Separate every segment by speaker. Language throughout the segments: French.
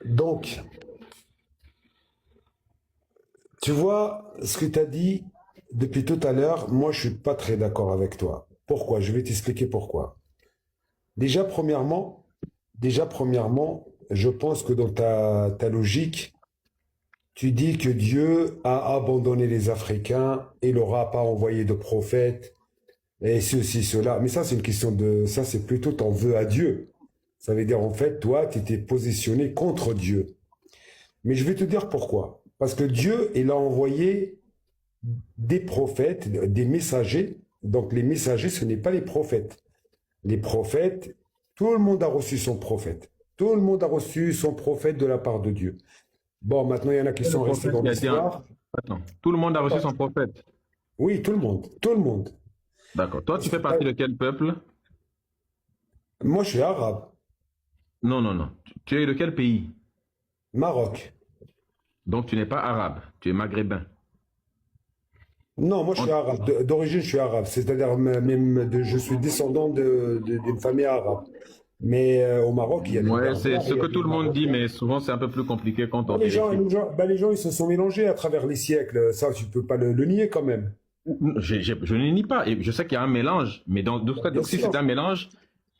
Speaker 1: Donc, tu vois, ce que tu as dit depuis tout à l'heure, moi, je suis pas très d'accord avec toi. Pourquoi? Je vais t'expliquer pourquoi. Déjà, premièrement, je pense que dans ta logique, tu dis que Dieu a abandonné les Africains et leur a pas envoyé de prophètes et ceci, cela. Mais ça, c'est une question de, ça, c'est plutôt t'en veux à Dieu. Ça veut dire, en fait, toi, tu étais positionné contre Dieu. Mais je vais te dire pourquoi. Parce que Dieu, il a envoyé des prophètes, des messagers. Donc, les messagers, ce n'est pas les prophètes. Les prophètes, tout le monde a reçu son prophète. Tout le monde a reçu son prophète de la part de Dieu. Bon, maintenant, il y en a qui
Speaker 2: Le
Speaker 1: sont restés
Speaker 2: prophète
Speaker 1: dans
Speaker 2: qui a été...
Speaker 1: l'histoire.
Speaker 2: Attends, tout le monde a reçu son prophète.
Speaker 1: Oui, tout le monde. Tout le monde.
Speaker 2: D'accord. Toi, tu
Speaker 1: Parce que,
Speaker 2: fais partie de quel peuple?
Speaker 1: moi, je suis arabe.
Speaker 2: Non, non, non. Tu es de quel pays?
Speaker 1: Maroc.
Speaker 2: Donc, tu n'es pas arabe, tu es maghrébin.
Speaker 1: Non, moi, je suis
Speaker 2: On-
Speaker 1: arabe. D'origine, je suis arabe. C'est-à-dire, même, je suis descendant d'une famille arabe. Mais au Maroc, il y a des
Speaker 2: Ouais, c'est
Speaker 1: Berbères,
Speaker 2: ce
Speaker 1: il y a
Speaker 2: que
Speaker 1: des
Speaker 2: tout le monde dit,
Speaker 1: Marocains.
Speaker 2: mais souvent c'est un peu plus compliqué quand
Speaker 1: Bah,
Speaker 2: on vérifie.
Speaker 1: les gens, ils se sont mélangés à travers les siècles. Ça, tu peux pas le nier quand même.
Speaker 2: Je ne nie pas, et je sais qu'il y a un mélange, mais dans ce cas,
Speaker 1: Bien
Speaker 2: donc si
Speaker 1: sûr.
Speaker 2: c'était un mélange,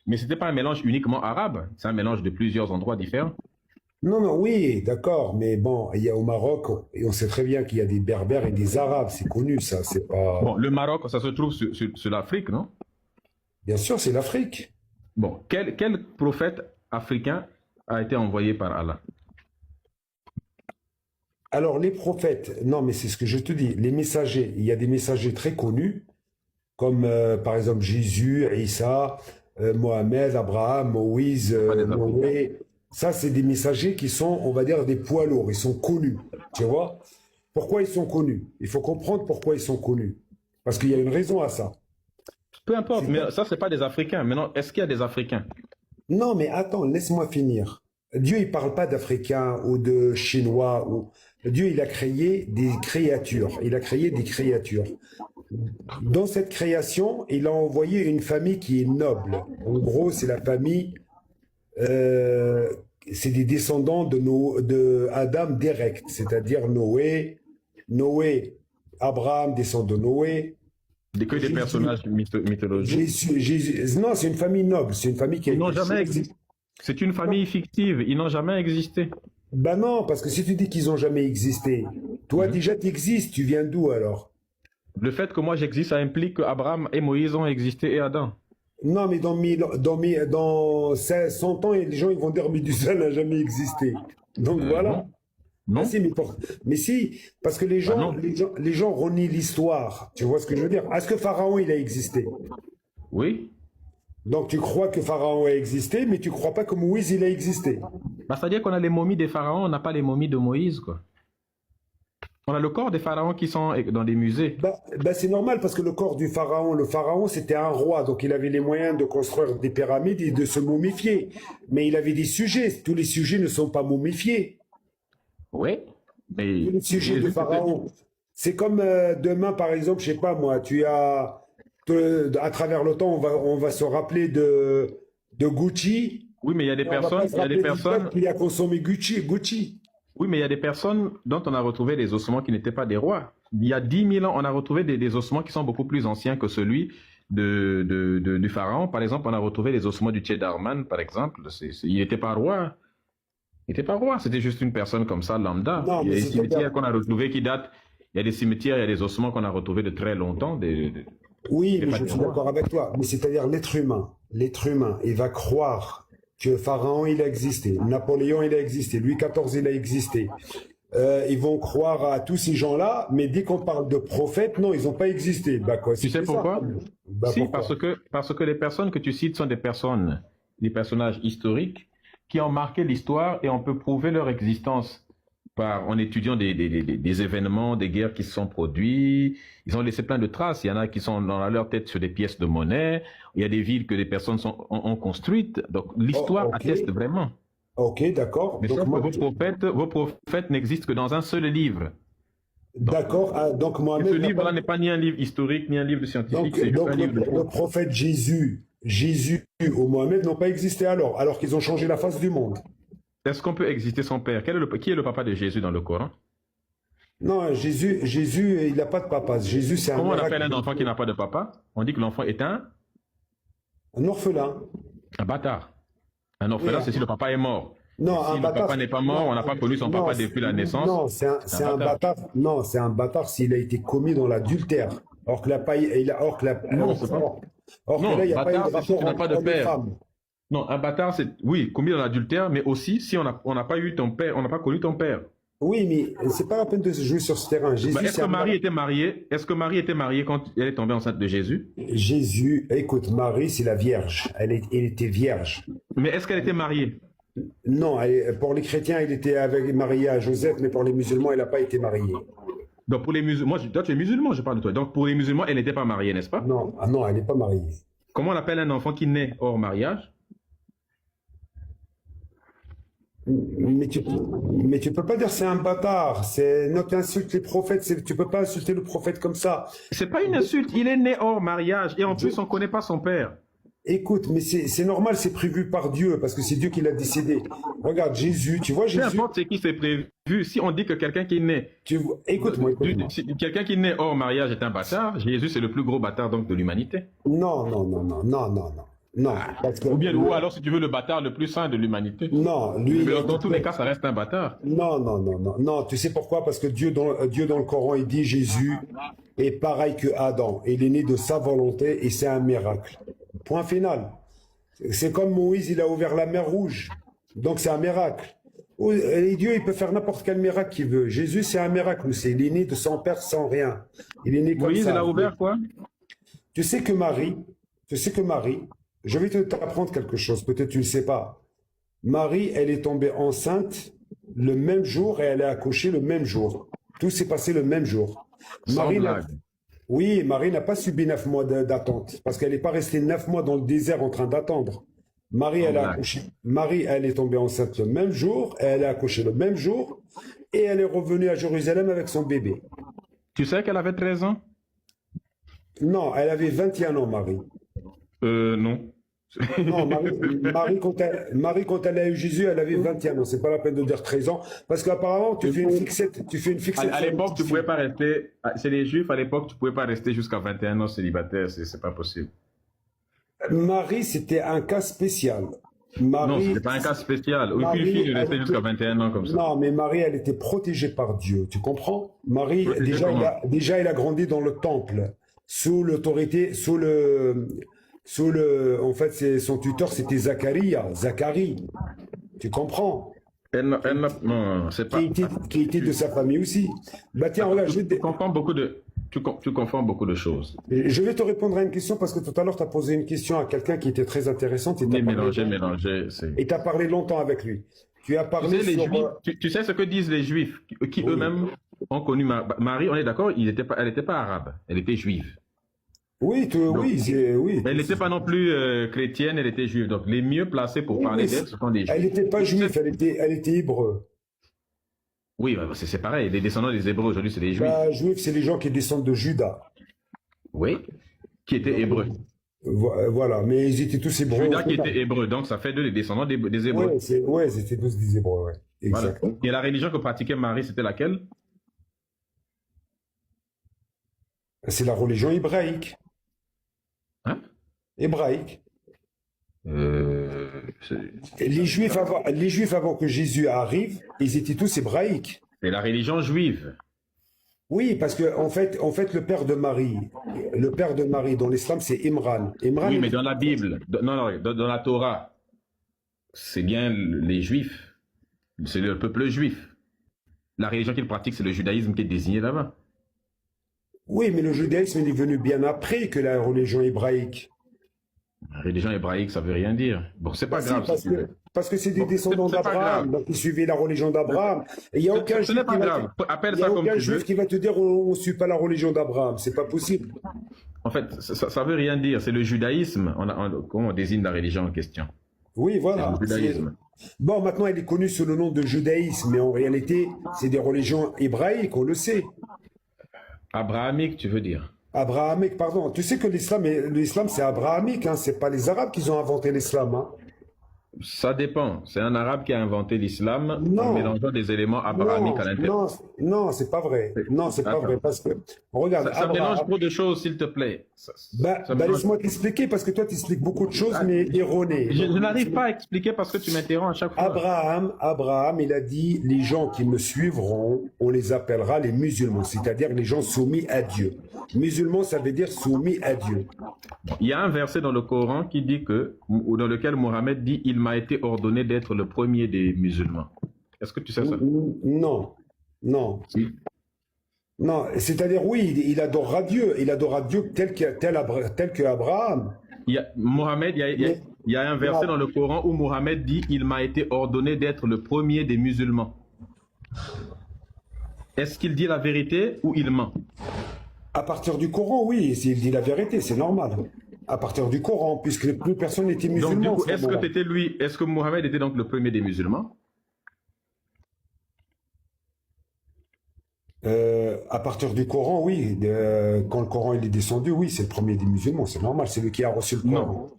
Speaker 2: mais c'était pas un mélange uniquement arabe, c'est un mélange de plusieurs endroits différents.
Speaker 1: Non, non, oui, d'accord. Mais bon, il y a au Maroc, et on sait très bien qu'il y a des Berbères et des Arabes. C'est connu, ça. C'est
Speaker 2: Bon,
Speaker 1: pas.
Speaker 2: le Maroc, ça se trouve sur l'Afrique, non?
Speaker 1: Bien sûr, c'est l'Afrique.
Speaker 2: Bon, quel prophète africain a été envoyé par Allah?
Speaker 1: Alors, les prophètes, non, mais c'est ce que je te dis. Les messagers, il y a des messagers très connus, comme par exemple Jésus, Isa, Mohamed, Abraham, Moïse,
Speaker 2: C'est pas des Africains.
Speaker 1: Noé. Ça, c'est des messagers qui sont, on va dire, des poids lourds. Ils sont connus. Tu vois? Pourquoi ils sont connus? Il faut comprendre pourquoi ils sont connus. Parce qu'il y a une raison à ça.
Speaker 2: Peu importe,
Speaker 1: C'est
Speaker 2: mais
Speaker 1: quoi?
Speaker 2: ça, c'est pas des Africains. Maintenant, est-ce qu'il y a des Africains?
Speaker 1: Non, mais attends, laisse-moi finir. Dieu, il parle pas d'Africains ou de Chinois. Dieu, il a créé des créatures. Il a créé des créatures. Dans cette création, il a envoyé une famille qui est noble. En gros, c'est la famille, euh, c'est des descendants de Adam direct, c'est-à-dire Noé, Abraham descend de Noé,
Speaker 2: Que des
Speaker 1: Jésus,
Speaker 2: personnages mythologiques?
Speaker 1: Non, c'est une famille noble, c'est une famille qui a
Speaker 2: Ils n'ont
Speaker 1: été
Speaker 2: jamais
Speaker 1: choisie.
Speaker 2: existé. C'est une
Speaker 1: Non.
Speaker 2: famille fictive. Ils n'ont jamais existé.
Speaker 1: Ben non, parce que si tu dis qu'ils ont jamais existé, toi
Speaker 2: Mhm.
Speaker 1: déjà tu existes, tu viens d'où alors?
Speaker 2: Le fait que moi j'existe, ça implique que Abraham et Moïse ont existé et Adam.
Speaker 1: Non, mais dans 100 ans, les gens ils vont dire mais ça n'a jamais existé. Donc voilà.
Speaker 2: Non.
Speaker 1: Ah
Speaker 2: Non.
Speaker 1: si, mais si, parce que
Speaker 2: Bah non.
Speaker 1: les gens renient l'histoire. Tu vois ce que je veux dire? Est-ce que Pharaon il a existé?
Speaker 2: Oui.
Speaker 1: Donc tu crois que Pharaon a existé, mais tu crois pas que Moïse il a existé.
Speaker 2: Bah, c'est-à-dire qu'on a les momies des pharaons, on n'a pas les momies de Moïse, quoi. On a le corps des pharaons qui sont dans des musées.
Speaker 1: C'est normal parce que le pharaon c'était un roi, donc il avait les moyens de construire des pyramides et de se momifier. Mais il avait des sujets. Tous les sujets ne sont pas momifiés.
Speaker 2: Oui.
Speaker 1: Tous
Speaker 2: Mais
Speaker 1: les sujets de
Speaker 2: Jésus, c'était...
Speaker 1: pharaon. C'est comme demain, par exemple, je sais pas moi, à travers le temps, on va se rappeler de Gucci,
Speaker 2: Oui, mais il y a des
Speaker 1: et on va pas
Speaker 2: personnes,
Speaker 1: se
Speaker 2: il y a des
Speaker 1: rappeler du peuple
Speaker 2: personnes,
Speaker 1: qui a consommé Gucci.
Speaker 2: oui, mais il y a des personnes dont on a retrouvé des ossements qui n'étaient pas des rois. Il y a 10 000 ans, on a retrouvé des ossements qui sont beaucoup plus anciens que celui du pharaon. Par exemple, on a retrouvé les ossements du Tchedarman, par exemple. Il n'était pas roi. Il n'était pas roi, c'était juste une personne comme ça, lambda.
Speaker 1: Non,
Speaker 2: Il y a
Speaker 1: mais
Speaker 2: des
Speaker 1: c'est-à-dire,
Speaker 2: cimetières qu'on a retrouvés qui datent. Il y a des cimetières, il y a des ossements qu'on a retrouvés de très longtemps.
Speaker 1: oui,
Speaker 2: C'était
Speaker 1: mais
Speaker 2: pas
Speaker 1: je
Speaker 2: des
Speaker 1: suis
Speaker 2: rois.
Speaker 1: d'accord avec toi. Mais c'est-à-dire l'être humain, il va croire que Pharaon, il a existé, Napoléon, il a existé, Louis XIV, il a existé. Ils vont croire à tous ces gens-là, mais dès qu'on parle de prophètes, non, ils n'ont pas existé. Bah quoi,
Speaker 2: Tu
Speaker 1: c'est
Speaker 2: sais
Speaker 1: bizarre
Speaker 2: pourquoi?
Speaker 1: quand même. Bah
Speaker 2: Si,
Speaker 1: pourquoi?
Speaker 2: parce que les personnes que tu cites sont des personnes, des personnages historiques qui ont marqué l'histoire et on peut prouver leur existence en étudiant des événements, des guerres qui se sont produits. Ils ont laissé plein de traces. Il y en a qui sont dans leur tête sur des pièces de monnaie. Il y a des villes que des personnes ont construites. Donc
Speaker 1: Oh,
Speaker 2: l'histoire
Speaker 1: ok,
Speaker 2: atteste vraiment.
Speaker 1: ok, d'accord.
Speaker 2: Mais
Speaker 1: Donc
Speaker 2: sauf que
Speaker 1: moi,
Speaker 2: vos prophètes n'existent que dans un seul livre. Donc,
Speaker 1: d'accord. Ah, donc
Speaker 2: et ce
Speaker 1: Mohamed n'a pas.
Speaker 2: livre-là n'est pas ni un livre historique, ni un livre scientifique, c'est juste un
Speaker 1: Donc
Speaker 2: livre de
Speaker 1: le
Speaker 2: foi.
Speaker 1: prophète Jésus ou Mohamed n'ont pas existé alors qu'ils ont changé la face du monde.
Speaker 2: Est-ce qu'on peut exister sans père? Qui est le papa de Jésus dans le Coran?
Speaker 1: Non, Jésus, il n'a pas de papa. Jésus, c'est un
Speaker 2: Comment on appelle
Speaker 1: miracle.
Speaker 2: un enfant qui n'a pas de papa? On dit que l'enfant est
Speaker 1: Un orphelin.
Speaker 2: un bâtard. Un
Speaker 1: Oui,
Speaker 2: orphelin, c'est si le papa est mort. Et
Speaker 1: non, un
Speaker 2: si le
Speaker 1: bâtard.
Speaker 2: papa n'est pas mort,
Speaker 1: Non,
Speaker 2: on n'a pas connu son
Speaker 1: non,
Speaker 2: papa depuis la naissance,
Speaker 1: non,
Speaker 2: c'est un
Speaker 1: c'est un
Speaker 2: bâtard.
Speaker 1: bâtard. Non, c'est un bâtard s'il a été commis dans l'adultère. Or que,
Speaker 2: Non, c'est pas.
Speaker 1: or que là,
Speaker 2: Non,
Speaker 1: il n'y a pas eu
Speaker 2: bâtard,
Speaker 1: de
Speaker 2: c'est si tu
Speaker 1: rapport
Speaker 2: n'as pas
Speaker 1: entre
Speaker 2: de
Speaker 1: homme et
Speaker 2: père.
Speaker 1: femme.
Speaker 2: Non, un bâtard, c'est, oui, commis dans l'adultère, mais aussi si on n'a pas eu ton père, on n'a pas connu ton père.
Speaker 1: Oui, mais c'est pas la peine de se jouer sur ce terrain.
Speaker 2: Bah,
Speaker 1: Jésus,
Speaker 2: est-ce
Speaker 1: c'est
Speaker 2: que
Speaker 1: un
Speaker 2: Marie
Speaker 1: miracle.
Speaker 2: était mariée? Est-ce que Marie était mariée quand elle est tombée enceinte de Jésus?
Speaker 1: Jésus, écoute, Marie, c'est la Vierge. Elle était vierge.
Speaker 2: Mais est-ce qu'elle était mariée?
Speaker 1: Non, pour les chrétiens, il était marié à Joseph, mais pour les musulmans, il n'a pas été marié.
Speaker 2: Donc pour les musulmans, toi tu es musulman, je parle de toi. Donc pour les musulmans, elle n'était pas mariée, n'est-ce pas?
Speaker 1: Non, ah non, elle n'est pas mariée.
Speaker 2: Comment on appelle un enfant qui naît hors mariage?
Speaker 1: Mais tu peux pas dire c'est un bâtard. C'est notre insulte les prophètes. Tu peux pas insulter le prophète comme ça.
Speaker 2: C'est pas une insulte, il est né hors mariage et en plus on ne connaît pas son père.
Speaker 1: Écoute, mais c'est normal, c'est prévu par Dieu parce que c'est Dieu qui l'a décidé. Regarde Jésus, tu vois
Speaker 2: Peu
Speaker 1: Jésus.
Speaker 2: importe ce qui s'est prévu, si on dit que quelqu'un qui naît,
Speaker 1: Écoute-moi,
Speaker 2: du-
Speaker 1: écoute-moi.
Speaker 2: si quelqu'un qui naît hors mariage est un bâtard, Jésus c'est le plus gros bâtard donc de l'humanité.
Speaker 1: Non, non, non, non, non, non, non, non, parce que
Speaker 2: Ou alors si tu veux le bâtard le plus saint de l'humanité.
Speaker 1: non, lui,
Speaker 2: Mais dans tous les cas, ça reste un bâtard.
Speaker 1: non, non, non, non, non. Tu sais pourquoi? Parce que Dieu dans le Coran, il dit Jésus est pareil que Adam. Il est né de sa volonté et c'est un miracle. Point final. C'est comme Moïse, il a ouvert la mer Rouge. Donc c'est un miracle. Et Dieu, il peut faire n'importe quel miracle qu'il veut. Jésus, c'est un miracle aussi. Il est né de sans père, sans rien. Il est né comme
Speaker 2: Moïse,
Speaker 1: ça.
Speaker 2: il a ouvert quoi?
Speaker 1: Tu sais que Marie, je vais t'apprendre quelque chose, peut-être tu ne le sais pas. Marie, elle est tombée enceinte le même jour et elle a accouché le même jour. Tout s'est passé le même jour.
Speaker 2: Sans
Speaker 1: Marie,
Speaker 2: blague.
Speaker 1: oui, Marie n'a pas subi 9 mois d'attente parce qu'elle n'est pas restée 9 mois dans le désert en train d'attendre. Marie,
Speaker 2: Sans
Speaker 1: elle a
Speaker 2: blague.
Speaker 1: accouché. Marie, elle est tombée enceinte le même jour, et elle a accouché le même jour et elle est revenue à Jérusalem avec son bébé.
Speaker 2: Tu sais qu'elle avait 13 ans?
Speaker 1: Non, elle avait 21 ans, Marie.
Speaker 2: Non.
Speaker 1: Non, Marie, quand elle a eu Jésus, elle avait 21 ans. C'est pas la peine de dire 13 ans. Parce qu'apparemment, tu fais une fixette
Speaker 2: À
Speaker 1: sur
Speaker 2: l'époque,
Speaker 1: une
Speaker 2: tu
Speaker 1: petite
Speaker 2: pouvais
Speaker 1: fille.
Speaker 2: pas rester, c'est les juifs, à l'époque, tu pouvais pas rester jusqu'à 21 ans célibataire, c'est pas possible.
Speaker 1: Marie, c'était un cas spécial.
Speaker 2: Non,
Speaker 1: Marie,
Speaker 2: c'était pas un cas spécial. Aucune
Speaker 1: Marie,
Speaker 2: fille ne
Speaker 1: elle
Speaker 2: restait
Speaker 1: était-
Speaker 2: jusqu'à 21 ans comme ça.
Speaker 1: non, mais Marie, elle était protégée par Dieu. Tu comprends? Marie,
Speaker 2: Protégée
Speaker 1: déjà,
Speaker 2: comment?
Speaker 1: déjà, il a grandi dans le temple, sous l'autorité, en fait, son tuteur, c'était Zacharie. Tu comprends?
Speaker 2: Non, c'est pas.
Speaker 1: Qui était de sa famille aussi. Bah tiens, regarde,
Speaker 2: Tu confonds beaucoup tu confonds beaucoup de choses.
Speaker 1: je vais te répondre à une question parce que tout à l'heure, tu as posé une question à quelqu'un qui était très intéressante et tu
Speaker 2: Mais
Speaker 1: as
Speaker 2: mélanger, c'est.
Speaker 1: parlé longtemps avec lui. Tu as
Speaker 2: Tu
Speaker 1: parlé
Speaker 2: sais, les
Speaker 1: sur...
Speaker 2: juifs, tu sais ce que disent les juifs, qui
Speaker 1: Oui.
Speaker 2: eux-mêmes ont connu Marie, on est d'accord, elle n'était pas arabe, elle était juive.
Speaker 1: Oui, oui.
Speaker 2: Mais elle n'était pas non plus chrétienne, elle était juive. Donc les mieux placés pour
Speaker 1: Oui,
Speaker 2: parler
Speaker 1: mais
Speaker 2: d'elle, ce sont des
Speaker 1: elle
Speaker 2: juifs.
Speaker 1: n'était pas juive, elle était hébreu.
Speaker 2: Oui, bah, c'est pareil, les descendants des Hébreux aujourd'hui, c'est des juifs.
Speaker 1: Bah, juif, c'est les gens qui descendent de Juda.
Speaker 2: Oui, qui étaient hébreux.
Speaker 1: Voilà, mais ils étaient tous hébreux.
Speaker 2: Judas qui était hébreu, donc ça fait d'eux les descendants des Hébreux.
Speaker 1: Ouais, c'était tous des hébreux, ouais.
Speaker 2: Voilà.
Speaker 1: Exact.
Speaker 2: Et la religion que pratiquait Marie, c'était laquelle?
Speaker 1: C'est la religion hébraïque.
Speaker 2: Hein?
Speaker 1: Hébraïque.
Speaker 2: C'est
Speaker 1: Les Juifs avant que Jésus arrive, ils étaient tous hébraïques.
Speaker 2: la religion juive.
Speaker 1: Oui, parce que en fait, le père de Marie dans l'islam, c'est Imran. Imran,
Speaker 2: Oui, mais dans la Bible, dans la Torah, c'est bien les juifs. C'est le peuple juif. La religion qu'ils pratiquent, c'est le judaïsme qui est désigné là-bas.
Speaker 1: oui, mais le judaïsme il est venu bien après que la religion hébraïque.
Speaker 2: La religion hébraïque, ça veut rien dire. Bon, c'est pas
Speaker 1: Si,
Speaker 2: grave. si tu veux.
Speaker 1: parce que c'est des
Speaker 2: Bon,
Speaker 1: descendants
Speaker 2: c'est pas
Speaker 1: d'Abraham,
Speaker 2: grave.
Speaker 1: donc ils suivaient la religion d'Abraham. Et il n'y a aucun
Speaker 2: Ce n'est pas grave. Appelle
Speaker 1: il y a
Speaker 2: ça comme
Speaker 1: aucun
Speaker 2: tu
Speaker 1: juif
Speaker 2: veux.
Speaker 1: qui va te dire on ne suit pas la religion d'Abraham. C'est pas possible.
Speaker 2: En fait, ça veut rien dire. C'est le judaïsme. Comment on désigne la religion en question?
Speaker 1: Oui, voilà.
Speaker 2: C'est le judaïsme.
Speaker 1: Bon, maintenant, elle est connue sous le nom de judaïsme, mais en réalité, c'est des religions hébraïques, on le sait.
Speaker 2: Abrahamique, tu veux dire?
Speaker 1: Abrahamique, pardon. Tu sais que l'islam, c'est abrahamique, hein. C'est pas les Arabes qui ont inventé l'islam, hein.
Speaker 2: Ça dépend. C'est un arabe qui a inventé l'islam en
Speaker 1: Non,
Speaker 2: mélangeant des éléments abrahamiques à
Speaker 1: non,
Speaker 2: l'intérieur.
Speaker 1: non, non, c'est pas vrai. Non, c'est pas vrai
Speaker 2: Attends.
Speaker 1: parce que, regarde,
Speaker 2: Ça mélange
Speaker 1: Abraham,
Speaker 2: trop de choses, s'il te plaît. Ça mélange.
Speaker 1: laisse-moi t'expliquer parce que toi, tu expliques beaucoup de choses, mais erronées.
Speaker 2: Je
Speaker 1: Donc,
Speaker 2: n'arrive pas à expliquer parce que tu m'interromps à chaque fois.
Speaker 1: Abraham, il a dit, les gens qui me suivront, on les appellera les musulmans, c'est-à-dire les gens soumis à Dieu. Musulmans, ça veut dire soumis à Dieu.
Speaker 2: Il y a un verset dans le Coran qui dit que, ou dans lequel Mohammed dit, il m'a été ordonné d'être le premier des musulmans. Est-ce que tu sais ça?
Speaker 1: Non, non,
Speaker 2: Si.
Speaker 1: non. C'est-à-dire, oui, il adorera Dieu tel que Abraham.
Speaker 2: Mohammed,
Speaker 1: Mais,
Speaker 2: il y a un verset dans le Coran où Mohammed dit, il m'a été ordonné d'être le premier des musulmans. Est-ce qu'il dit la vérité ou il ment?
Speaker 1: à partir du Coran, oui, s'il dit la vérité, c'est normal. À partir du Coran, puisque plus personne n'était
Speaker 2: Donc, du
Speaker 1: musulman.
Speaker 2: coup, est-ce que c'était lui, est-ce que Mohammed était donc le premier des musulmans?
Speaker 1: À partir du Coran, oui. Quand le Coran il est descendu, oui, c'est le premier des musulmans, c'est normal, c'est lui qui a reçu le Coran.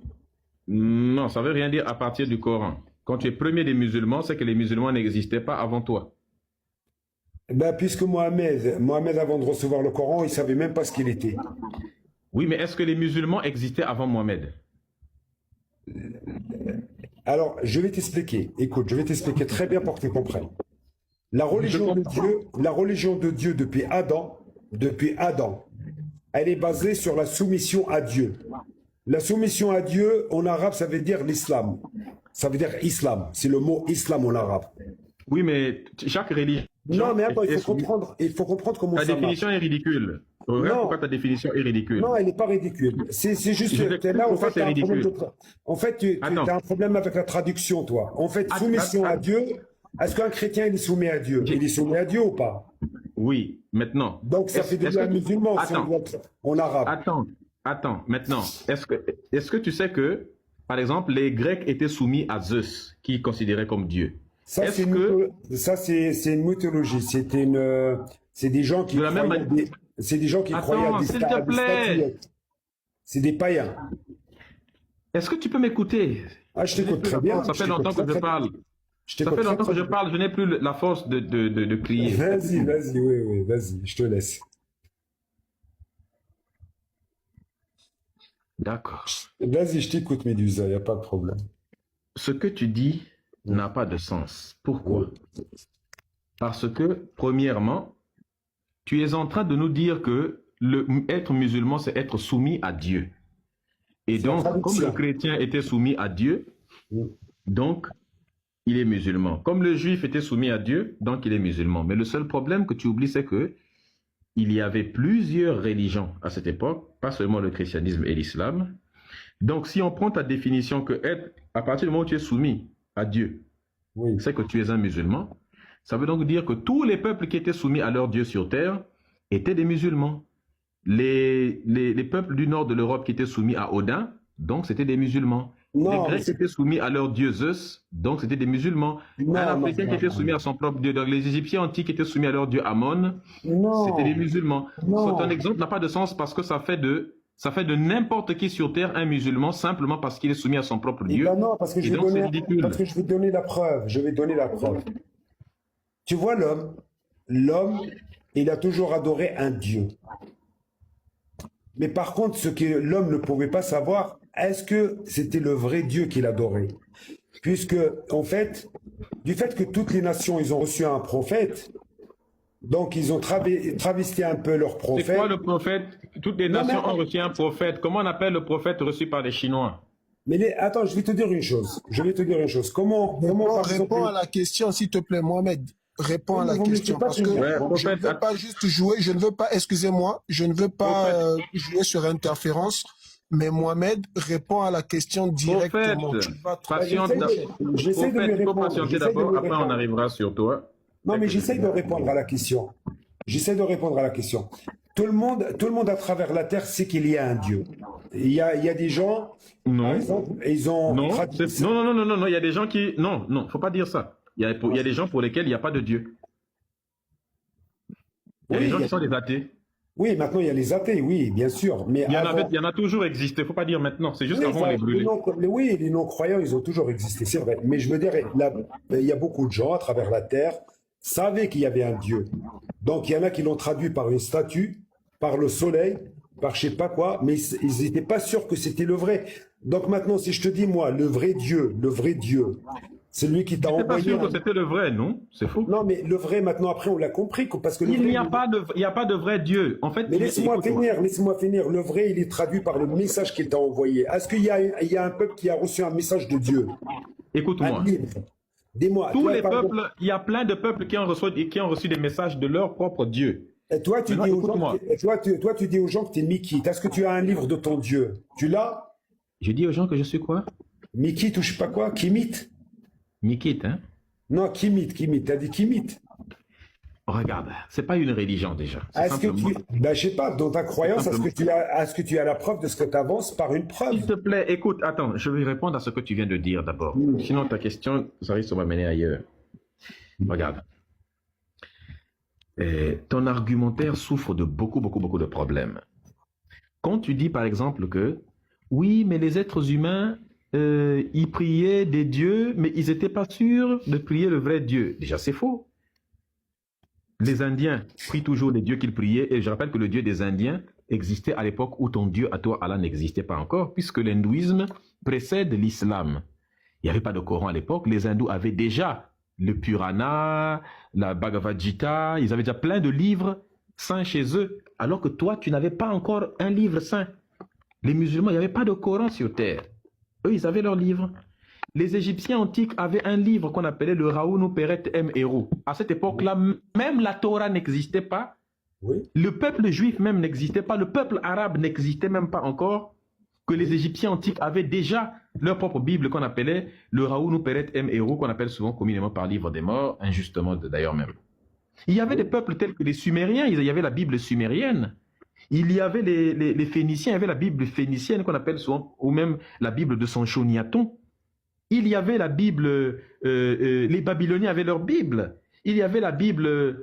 Speaker 2: Non. Non, ça veut rien dire à partir du Coran. Quand tu es premier des musulmans, c'est que les musulmans n'existaient pas avant toi.
Speaker 1: Puisque Mohamed, avant de recevoir le Coran, il ne savait même pas ce qu'il était.
Speaker 2: Oui, mais est-ce que les musulmans existaient avant Mohammed?
Speaker 1: Alors, je vais t'expliquer. Écoute, je vais t'expliquer très bien pour que tu comprennes. La religion de Dieu depuis Adam, elle est basée sur la soumission à Dieu. La soumission à Dieu, en arabe, ça veut dire l'islam. Ça veut dire islam. C'est le mot islam en arabe.
Speaker 2: Oui, mais chaque religion.
Speaker 1: Non, mais attends,
Speaker 2: est soumise.
Speaker 1: il faut comprendre comment
Speaker 2: Ta
Speaker 1: ça marche.
Speaker 2: définition est ridicule. Regarde
Speaker 1: Non.
Speaker 2: pourquoi ta définition est ridicule.
Speaker 1: Non, elle n'est pas ridicule. C'est juste
Speaker 2: Je
Speaker 1: que
Speaker 2: t'explique
Speaker 1: là, en
Speaker 2: pourquoi
Speaker 1: fait, tu
Speaker 2: c'est
Speaker 1: as un problème
Speaker 2: ridicule.
Speaker 1: En fait, tu
Speaker 2: Attends.
Speaker 1: as un problème avec la traduction, toi. En fait, soumission à Dieu, est-ce qu'un chrétien, il est soumis à Dieu? Il est soumis à Dieu ou pas?
Speaker 2: Oui, maintenant.
Speaker 1: Donc, ça fait de lui un musulman, si on doit en arabe.
Speaker 2: Attends, maintenant. Est-ce que tu sais que, par exemple, les Grecs étaient soumis à Zeus, qu'ils considéraient comme Dieu?
Speaker 1: Ça, c'est une mythologie. C'est des gens qui
Speaker 2: De la même
Speaker 1: croyaient
Speaker 2: manière.
Speaker 1: c'est des gens qui croyaient
Speaker 2: Attends,
Speaker 1: à des
Speaker 2: s'il te plaît.
Speaker 1: statuettes. C'est des païens.
Speaker 2: Est-ce que tu peux m'écouter?
Speaker 1: Ah, je t'écoute très bien.
Speaker 2: Ça fait longtemps que je parle. Ça fait longtemps que je parle, je n'ai plus la force de crier.
Speaker 1: Vas-y, oui, vas-y, je te laisse.
Speaker 2: D'accord.
Speaker 1: Vas-y, je t'écoute, Médusa, il n'y a pas de problème.
Speaker 2: Ce que tu dis n'a pas de sens. Pourquoi? Parce que, premièrement, tu es en train de nous dire que être musulman, c'est être soumis à Dieu. Et donc, comme le chrétien était soumis à Dieu, donc, il est musulman. Comme le juif était soumis à Dieu, donc il est musulman. Mais le seul problème que tu oublies, c'est que il y avait plusieurs religions à cette époque, pas seulement le christianisme et l'islam. Donc, si on prend ta définition que à partir du moment où tu es soumis à Dieu, c'est que tu es un musulman, ça veut donc dire que tous les peuples qui étaient soumis à leur Dieu sur terre étaient des musulmans. Les peuples du nord de l'Europe qui étaient soumis à Odin, donc c'était des musulmans.
Speaker 1: Non,
Speaker 2: les Grecs étaient soumis à leur dieu Zeus, donc c'était des musulmans. Un Africain qui était soumis à son propre dieu. Donc les Égyptiens antiques étaient soumis à leur dieu Amon, c'était des musulmans. Ton exemple n'a pas de sens parce que ça fait de n'importe qui sur terre un musulman simplement parce qu'il est soumis à son propre dieu.
Speaker 1: Non, parce que je vais donner la preuve. Je vais donner la preuve. Tu vois l'homme, il a toujours adoré un dieu. Mais par contre, ce que l'homme ne pouvait pas savoir, est-ce que c'était le vrai Dieu qu'il adorait? Puisque, en fait, du fait que toutes les nations, ils ont reçu un prophète, donc ils ont travesti un peu leur prophète.
Speaker 2: C'est quoi le prophète? Toutes les nations ont reçu un prophète. Comment on appelle le prophète reçu par les Chinois?
Speaker 1: Mais attends, je vais te dire une chose. Comment
Speaker 3: réponds à la question, s'il te plaît, Mohamed. Réponds à la question. Parce que je ne veux pas juste jouer, excusez-moi, je ne veux pas jouer sur interférence, mais Mohamed répond à la question directement.
Speaker 1: J'essaie de lui répondre.
Speaker 2: Patienter d'abord, après on arrivera sur toi.
Speaker 1: Non, mais j'essaie de répondre à la question. Tout le monde à travers la terre sait qu'il y a un Dieu. Il y a des gens, par exemple, ils ont...
Speaker 2: Non, il y a des gens qui... Non, faut pas dire ça. Il y a des gens pour lesquels il n'y a pas de Dieu. Il y a des gens qui sont des athées.
Speaker 1: Oui, maintenant il y a les athées, oui, bien sûr. Mais avant,
Speaker 2: Il y en a toujours existé, il ne faut pas dire maintenant, c'est juste
Speaker 1: oui,
Speaker 2: qu'avant on les brûlait.
Speaker 1: oui, les non-croyants, ils ont toujours existé, c'est vrai. Mais je veux dire, il y a beaucoup de gens à travers la terre savaient qu'il y avait un Dieu. Donc il y en a qui l'ont traduit par une statue, par le soleil, par je sais pas quoi, mais ils n'étaient pas sûrs que c'était le vrai. Donc maintenant, si je te dis, moi, le vrai Dieu, c'est lui qui
Speaker 2: Je
Speaker 1: t'a
Speaker 2: n'étais pas
Speaker 1: envoyé
Speaker 2: sûr que
Speaker 1: un...
Speaker 2: c'était le vrai, non? C'est faux.
Speaker 1: Non, mais le vrai, maintenant, après, on l'a compris, parce que le
Speaker 2: Il
Speaker 1: vrai,
Speaker 2: n'y a pas de, il y a pas de vrai Dieu. En fait,
Speaker 1: mais
Speaker 2: écoute-moi.
Speaker 1: laisse-moi finir. Le vrai, il est traduit par le message qu'il t'a envoyé. Est-ce il y a un peuple qui a reçu un message de Dieu? Un
Speaker 2: Écoute-moi.
Speaker 1: livre? Dis-moi,
Speaker 2: Tous
Speaker 1: toi,
Speaker 2: les
Speaker 1: par exemple,
Speaker 2: peuples, il y a plein de peuples qui ont reçu des messages de leur propre Dieu.
Speaker 1: et toi, tu
Speaker 2: Maintenant,
Speaker 1: dis aux gens,
Speaker 2: écoute-moi.
Speaker 1: toi, tu dis aux gens que tu es Mickey. Est-ce que tu as un livre de ton Dieu? Tu l'as?
Speaker 2: Je dis aux gens que je suis quoi?
Speaker 1: Mickey, tu sais pas quoi? Kimite?
Speaker 2: Mikit, hein?
Speaker 1: Non, Kimite. T'as dit Kimite.
Speaker 2: Regarde, c'est pas une religion déjà. C'est
Speaker 1: Est-ce que
Speaker 2: simplement,
Speaker 1: ben, je sais pas, dans ta croyance,
Speaker 2: simplement.
Speaker 1: est-ce que tu as la preuve de ce que tu avances par une preuve?
Speaker 2: S'il te plaît, écoute, attends, je vais répondre à ce que tu viens de dire d'abord. Sinon, ta question, ça risque de m'amener ailleurs. Regarde. Ton argumentaire souffre de beaucoup de problèmes. Quand tu dis, par exemple, que oui, mais les êtres humains, ils priaient des dieux, mais ils n'étaient pas sûrs de prier le vrai Dieu. Déjà, c'est faux. Les Indiens prient toujours les dieux qu'ils priaient, et je rappelle que le Dieu des Indiens existait à l'époque où ton Dieu à toi, Allah, n'existait pas encore, puisque l'hindouisme précède l'islam. Il n'y avait pas de Coran à l'époque, les hindous avaient déjà le Purana, la Bhagavad Gita, ils avaient déjà plein de livres saints chez eux, alors que toi, tu n'avais pas encore un livre saint. Les musulmans, il n'y avait pas de Coran sur terre. Eux, ils avaient leurs livres. Les Égyptiens antiques avaient un livre qu'on appelait le Raounu Peret M. Héros. À cette époque-là, même la Torah n'existait pas.
Speaker 1: Oui.
Speaker 2: Le peuple juif même n'existait pas. Le peuple arabe n'existait même pas encore. Que les Égyptiens antiques avaient déjà leur propre Bible qu'on appelait le Raounu Peret M. Héros, qu'on appelle souvent communément par livre des morts, injustement d'ailleurs même. Il y avait des peuples tels que les Sumériens, il y avait la Bible sumérienne. Il y avait les Phéniciens, il y avait la Bible phénicienne qu'on appelle souvent, ou même la Bible de Sanchoniaton. Il y avait la Bible, les Babyloniens avaient leur Bible. Il y avait la Bible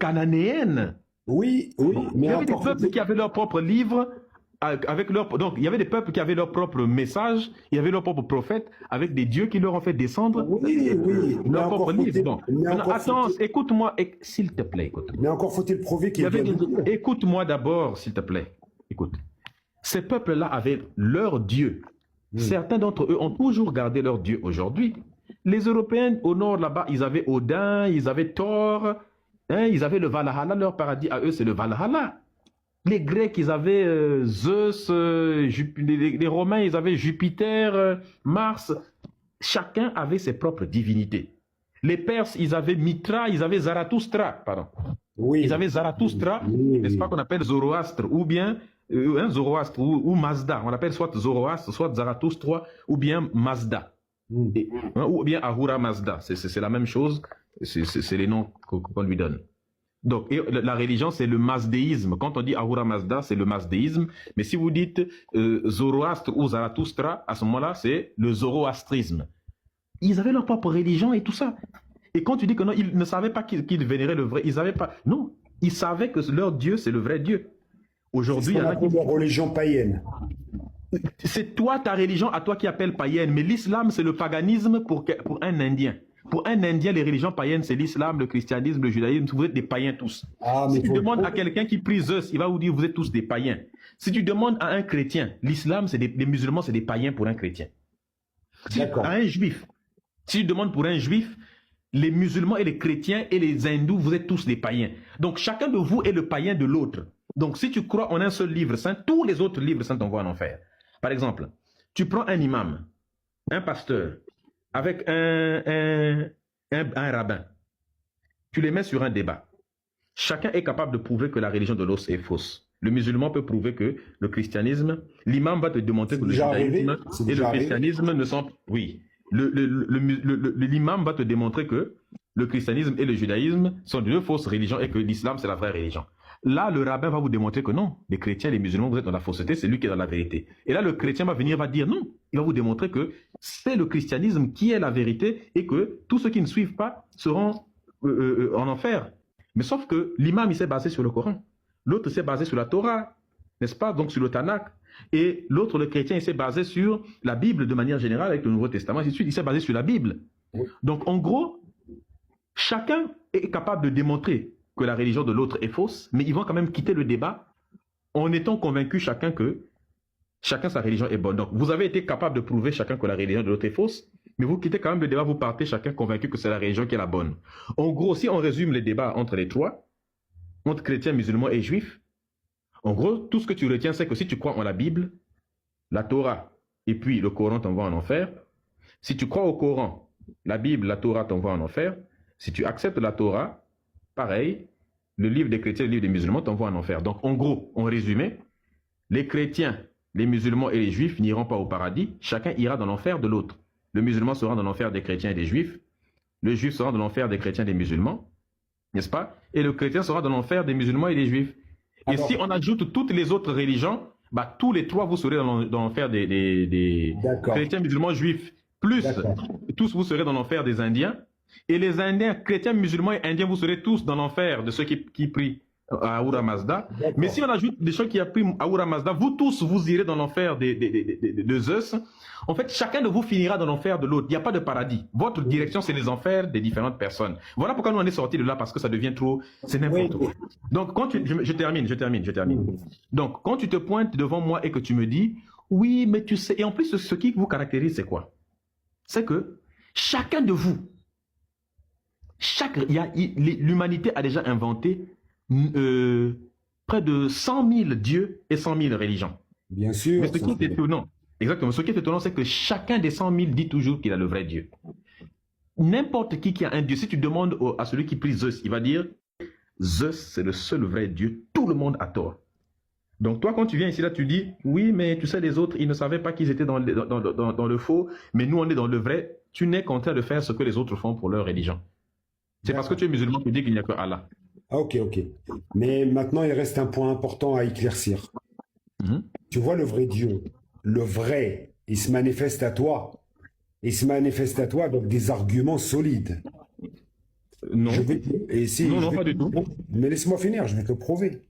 Speaker 2: cananéenne.
Speaker 1: Oui,
Speaker 2: Il y avait des peuples qui avaient leur propre livre, donc il y avait des peuples qui avaient leur propre message, il y avait leur propre prophète, avec des dieux qui leur ont fait descendre leur propre livre. Donc, attends, écoute-moi, s'il te plaît, écoute.
Speaker 1: Mais encore faut-il prouver qu'il y avait...
Speaker 2: Écoute-moi d'abord, s'il te plaît. Écoute. Ces peuples-là avaient leur Dieu. Certains d'entre eux ont toujours gardé leur Dieu aujourd'hui. Les Européens au nord là-bas, ils avaient Odin, ils avaient Thor, hein, ils avaient le Valhalla, leur paradis à eux c'est le Valhalla. Les Grecs, ils avaient Zeus, les Romains, ils avaient Jupiter, Mars. Chacun avait ses propres divinités. Les Perses, ils avaient Mitra, ils avaient Zarathustra, pardon.
Speaker 1: Oui.
Speaker 2: Ils avaient Zarathustra, n'est-ce pas qu'on appelle Zoroastre, ou bien Zoroastre ou Mazda. On appelle soit Zoroastre, soit Zarathustra, ou bien Mazda. Ou bien Ahura Mazda. C'est la même chose, c'est les noms qu'on lui donne. Donc, la religion, c'est le mazdéisme. Quand on dit Ahura Mazda, c'est le mazdéisme. Mais si vous dites Zoroastre ou Zarathustra, à ce moment-là, c'est le zoroastrisme. Ils avaient leur propre religion et tout ça. Et quand tu dis que non, ils ne savaient pas qu'ils vénéraient le vrai, ils savaient pas. Non, ils savaient que leur Dieu, c'est le vrai Dieu. Aujourd'hui, il y en a qui...
Speaker 1: leur religion païenne.
Speaker 2: C'est toi, ta religion, à toi qui appelle païenne. Mais l'islam, c'est le paganisme pour un Indien. Pour un Indien, les religions païennes, c'est l'islam, le christianisme, le judaïsme. Vous êtes des païens tous. Si tu demandes à quelqu'un qui prie Zeus, il va vous dire vous êtes tous des païens. Si tu demandes à un chrétien, l'islam, les musulmans, c'est des païens pour un chrétien. À un juif, si tu demandes pour un juif, les musulmans et les chrétiens et les hindous, vous êtes tous des païens. Donc chacun de vous est le païen de l'autre. Donc si tu crois en un seul livre saint, tous les autres livres saints t'envoient en enfer. Par exemple, tu prends un imam, un pasteur, avec un rabbin. Tu les mets sur un débat. Chacun est capable de prouver que la religion de l'os est fausse. Le musulman peut prouver que le christianisme, l'imam va te démontrer que le judaïsme et le christianisme ne sont... Oui. L'imam va te démontrer que le christianisme et le judaïsme sont deux fausses religions et que l'islam, c'est la vraie religion. Là, le rabbin va vous démontrer que non, les chrétiens et les musulmans, vous êtes dans la fausseté, c'est lui qui est dans la vérité. Et là, le chrétien va dire non. Il va vous démontrer que c'est le christianisme qui est la vérité et que tous ceux qui ne suivent pas seront en enfer. Mais sauf que l'imam, il s'est basé sur le Coran. l'autre s'est basé sur la Torah, n'est-ce pas? Donc sur le Tanakh. Et l'autre, le chrétien, il s'est basé sur la Bible de manière générale avec le Nouveau Testament. Ainsi de suite, il s'est basé sur la Bible.
Speaker 1: Oui.
Speaker 2: Donc en gros, chacun est capable de démontrer que la religion de l'autre est fausse, mais ils vont quand même quitter le débat en étant convaincus chacun que chacun sa religion est bonne. Donc vous avez été capable de prouver chacun que la religion de l'autre est fausse, mais vous quittez quand même le débat, vous partez chacun convaincu que c'est la religion qui est la bonne. En gros, si on résume les débats entre les trois, entre chrétiens, musulmans et juifs, en gros, tout ce que tu retiens, c'est que si tu crois en la Bible, la Torah et puis le Coran t'envoie en enfer. Si tu crois au Coran, la Bible, la Torah t'envoie en enfer. Si tu acceptes la Torah, pareil, le livre des chrétiens, le livre des musulmans t'envoie en enfer. Donc en gros, en résumé, les chrétiens, les musulmans et les juifs n'iront pas au paradis. Chacun ira dans l'enfer de l'autre. Le musulman sera dans l'enfer des chrétiens et des juifs. Le juif sera dans l'enfer des chrétiens et des musulmans. N'est-ce pas? Et le chrétien sera dans l'enfer des musulmans et des juifs. Et si on ajoute toutes les autres religions, bah, tous les trois, vous serez dans l'enfer des chrétiens, musulmans, juifs. Plus, tous, vous serez dans l'enfer des Indiens. Et les Indiens, chrétiens, musulmans et Indiens, vous serez tous dans l'enfer de ceux qui prient à Ahura Mazda. Mais si on ajoute des gens qui prient à Ahura Mazda, vous tous, vous irez dans l'enfer de Zeus. En fait, chacun de vous finira dans l'enfer de l'autre. Il n'y a pas de paradis. Votre direction, c'est les enfers des différentes personnes. Voilà pourquoi nous on est sortis de là, parce que ça devient trop, c'est n'importe quoi. Donc, quand je termine. Donc, quand tu te pointes devant moi et que tu me dis, oui, mais tu sais, et en plus, ce qui vous caractérise, c'est quoi? C'est que chacun de vous, l'humanité a déjà inventé près de 100 000 dieux et 100 000 religions.
Speaker 1: Bien sûr.
Speaker 2: Mais ce qui est étonnant, exactement, ce qui est étonnant, c'est que chacun des 100 000 dit toujours qu'il a le vrai Dieu. N'importe qui a un Dieu, si tu demandes à celui qui prie Zeus, il va dire Zeus, c'est le seul vrai Dieu, tout le monde a tort. Donc toi, quand tu viens ici, là, tu dis, oui, mais tu sais, les autres, ils ne savaient pas qu'ils étaient dans le faux, mais nous, on est dans le vrai. Tu n'es qu'en train de faire ce que les autres font pour leur religion. C'est parce que tu es musulman que tu dis qu'il n'y a que Allah.
Speaker 1: Ah, ok. Mais maintenant, il reste un point important à éclaircir. Tu vois le vrai Dieu, le vrai, il se manifeste à toi. Il se manifeste à toi avec des arguments solides.
Speaker 2: Non.
Speaker 1: Non,
Speaker 2: pas du tout.
Speaker 1: Mais laisse-moi finir, je vais te prouver.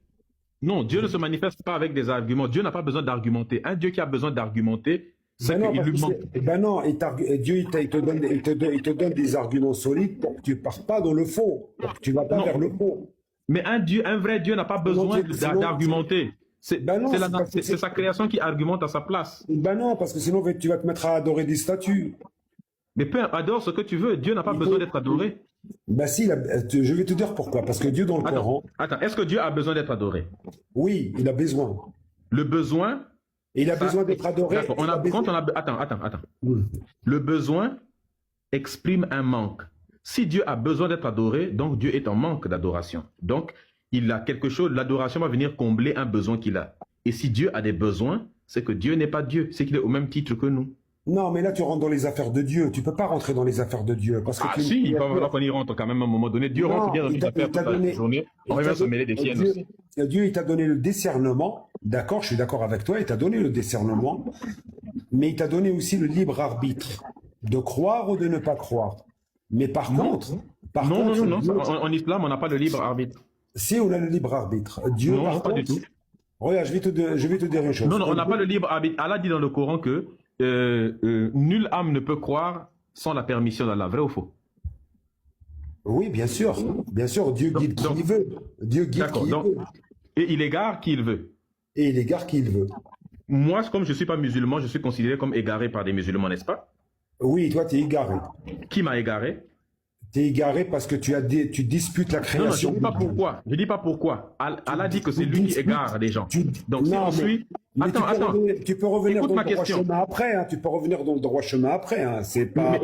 Speaker 2: Non, Dieu ne se manifeste pas avec des arguments. Dieu n'a pas besoin d'argumenter. Un Dieu qui a besoin d'argumenter, c'est qu'il lui manque.
Speaker 1: Dieu il te donne des arguments solides pour que tu ne partes pas dans le faux, pour que tu ne vas pas vers le faux.
Speaker 2: Mais un vrai Dieu n'a pas besoin d'argumenter. C'est sa création qui argumente à sa place.
Speaker 1: Ben non, parce que sinon tu vas te mettre à adorer des statues.
Speaker 2: Mais adore ce que tu veux. Dieu n'a pas besoin d'être adoré.
Speaker 1: Ben si, je vais te dire pourquoi. Parce que Dieu dans le Coran...
Speaker 2: Attends, est-ce que Dieu a besoin d'être adoré?
Speaker 1: Oui, il a besoin.
Speaker 2: Le besoin...
Speaker 1: Et il a besoin d'être adoré.
Speaker 2: Attends. Le besoin exprime un manque. Si Dieu a besoin d'être adoré, donc Dieu est en manque d'adoration. Donc, il a quelque chose, l'adoration va venir combler un besoin qu'il a. Et si Dieu a des besoins, c'est que Dieu n'est pas Dieu, c'est qu'il est au même titre que nous.
Speaker 1: Non, mais là, tu rentres dans les affaires de Dieu. Tu ne peux pas rentrer dans les affaires de Dieu. Parce que
Speaker 2: si, il va falloir qu'on y rentre quand même à un moment donné. Dieu rentre bien dans les affaires toute la journée. On va se mêler des siennes aussi.
Speaker 1: Dieu, il t'a donné le discernement. D'accord, je suis d'accord avec toi. Il t'a donné le discernement. Mais il t'a donné aussi le libre arbitre. De croire ou de ne pas croire. Mais par contre...
Speaker 2: Non. En islam, on n'a pas le libre arbitre.
Speaker 1: Si, on a le libre arbitre. Dieu,
Speaker 2: non, pas du tout.
Speaker 1: Regarde, je vais te dire une chose.
Speaker 2: Non, on n'a pas le libre arbitre. Allah dit dans le Coran que nulle âme ne peut croire sans la permission d'Allah. Vrai ou faux?
Speaker 1: Oui, bien sûr. Bien sûr, Dieu guide qui il veut. Dieu guide qui il veut.
Speaker 2: Et il égare qui il veut.
Speaker 1: Et il égare qui il veut.
Speaker 2: Moi, comme je ne suis pas musulman, je suis considéré comme égaré par des musulmans, n'est-ce pas?
Speaker 1: Oui, toi, tu es égaré.
Speaker 2: Qui m'a égaré?
Speaker 1: Tu es égaré parce que tu disputes la création.
Speaker 2: Non, je ne dis pas pourquoi. Je dis pas pourquoi. Allah dit que c'est lui qui égare les gens. Donc, si on suit... Attends.
Speaker 1: Tu peux revenir dans le droit chemin après. Hein. Tu peux revenir dans le droit chemin après. Hein. C'est pas...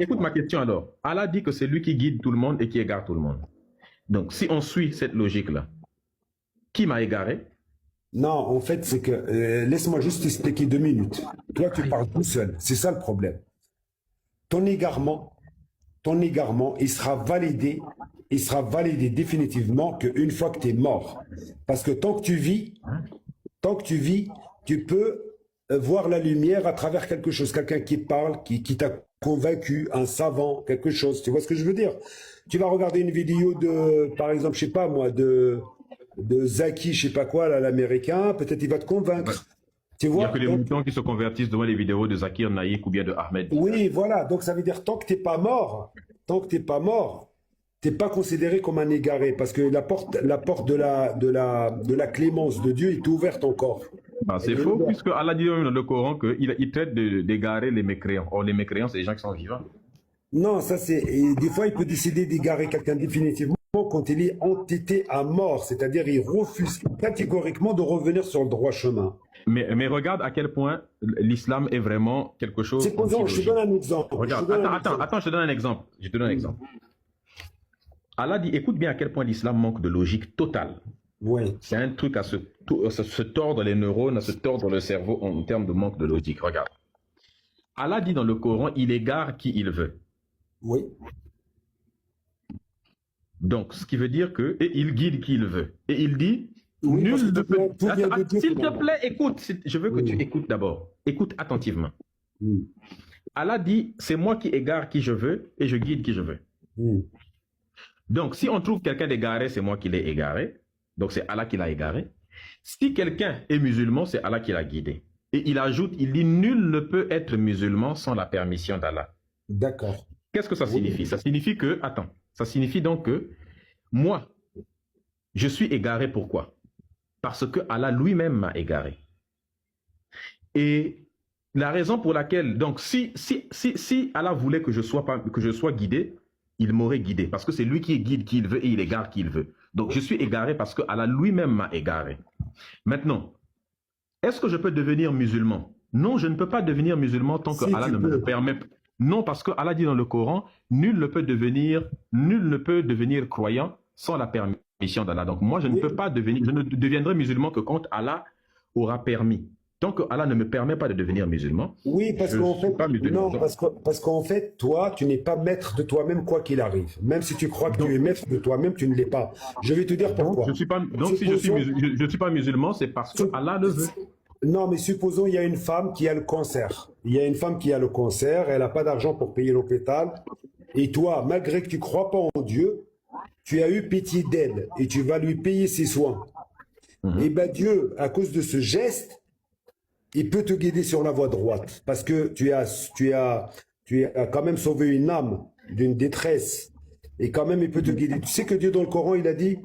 Speaker 2: Écoute ma question alors. Allah dit que c'est lui qui guide tout le monde et qui égare tout le monde. Donc, si on suit cette logique-là, qui m'a égaré?
Speaker 1: Non, en fait, c'est que... laisse-moi juste expliquer 2 minutes. Toi, tu parles tout seul. C'est ça le problème. Ton égarement, il sera validé définitivement qu'une fois que tu es mort. Parce que tant que tu vis, tu peux voir la lumière à travers quelque chose, quelqu'un qui parle, qui t'a convaincu, un savant, quelque chose. Tu vois ce que je veux dire? Tu vas regarder une vidéo de, par exemple, je sais pas moi, de Zaki, je sais pas quoi, là, l'américain, peut-être il va te convaincre. Tu
Speaker 2: Il n'y
Speaker 1: vois?
Speaker 2: a que les moutons qui se convertissent devant les vidéos de Zakir Naïk ou bien de Ahmed.
Speaker 1: Oui, voilà. Donc ça veut dire tant que t'es pas mort, t'es pas considéré comme un égaré parce que la porte de la clémence de Dieu est ouverte encore.
Speaker 2: Ah, c'est faux, puisque Allah dit dans le Coran qu'il traite d'égarer les mécréants. Or, les mécréants, c'est les gens qui sont vivants.
Speaker 1: Non, ça c'est. Et des fois, il peut décider d'égarer quelqu'un définitivement quand il est entêté à mort, c'est-à-dire il refuse catégoriquement de revenir sur le droit chemin.
Speaker 2: Mais regarde à quel point l'islam est vraiment quelque chose.
Speaker 1: Supposons, je te donne un exemple.
Speaker 2: Regarde, attends, je te donne un exemple. Je te donne un exemple. Allah dit, écoute bien à quel point l'islam manque de logique totale.
Speaker 1: Oui.
Speaker 2: C'est un truc à se tordre les neurones, à se tordre le cerveau en termes de manque de logique. Regarde. Allah dit dans le Coran, il égare qui il veut.
Speaker 1: Oui.
Speaker 2: Donc, ce qui veut dire que, et il guide qui il veut. Et il dit,
Speaker 1: Oui,
Speaker 2: nul
Speaker 1: parce que
Speaker 2: ne peut. S'il te
Speaker 1: finalement.
Speaker 2: plaît, écoute. Je veux que tu écoutes d'abord. Écoute attentivement. Allah dit, c'est moi qui égare qui je veux et je guide qui je veux. Donc, si on trouve quelqu'un d'égaré, c'est moi qui l'ai égaré. Donc, c'est Allah qui l'a égaré. Si quelqu'un est musulman, c'est Allah qui l'a guidé. Et il ajoute, il dit, nul ne peut être musulman sans la permission d'Allah.
Speaker 1: D'accord.
Speaker 2: Qu'est-ce que ça signifie? Ça signifie que, ça signifie donc que moi, je suis égaré. Pourquoi? Parce que Allah lui-même m'a égaré. Et la raison pour laquelle, donc, si Allah voulait que je sois guidé, il m'aurait guidé. Parce que c'est lui qui guide qui il veut et il égare qui il veut. Donc, je suis égaré parce que Allah lui-même m'a égaré. Maintenant, est-ce que je peux devenir musulman? Non, je ne peux pas devenir musulman tant que Allah ne me le permet pas. Non, parce que Allah dit dans le Coran, nul ne peut devenir croyant sans la permission d'Allah. Donc moi, je ne peux pas devenir, je ne deviendrai musulman que quand Allah aura permis. Tant que Allah ne me permet pas de devenir musulman,
Speaker 1: oui, parce qu'en fait, non, parce qu'en fait, toi, tu n'es pas maître de toi-même quoi qu'il arrive. Même si tu crois que tu es maître de toi-même, tu ne l'es pas. Je vais te dire pourquoi.
Speaker 2: Donc si je ne suis pas musulman, c'est parce que Allah le veut.
Speaker 1: Non, mais supposons il y a une femme qui a le cancer. Il y a une femme qui a le cancer, elle n'a pas d'argent pour payer l'hôpital. Et toi, malgré que tu ne crois pas en Dieu, tu as eu pitié d'elle et tu vas lui payer ses soins. Et bien Dieu, à cause de ce geste, il peut te guider sur la voie droite. Parce que tu as quand même sauvé une âme d'une détresse. Et quand même, il peut te guider. Tu sais que Dieu, dans le Coran, il a dit,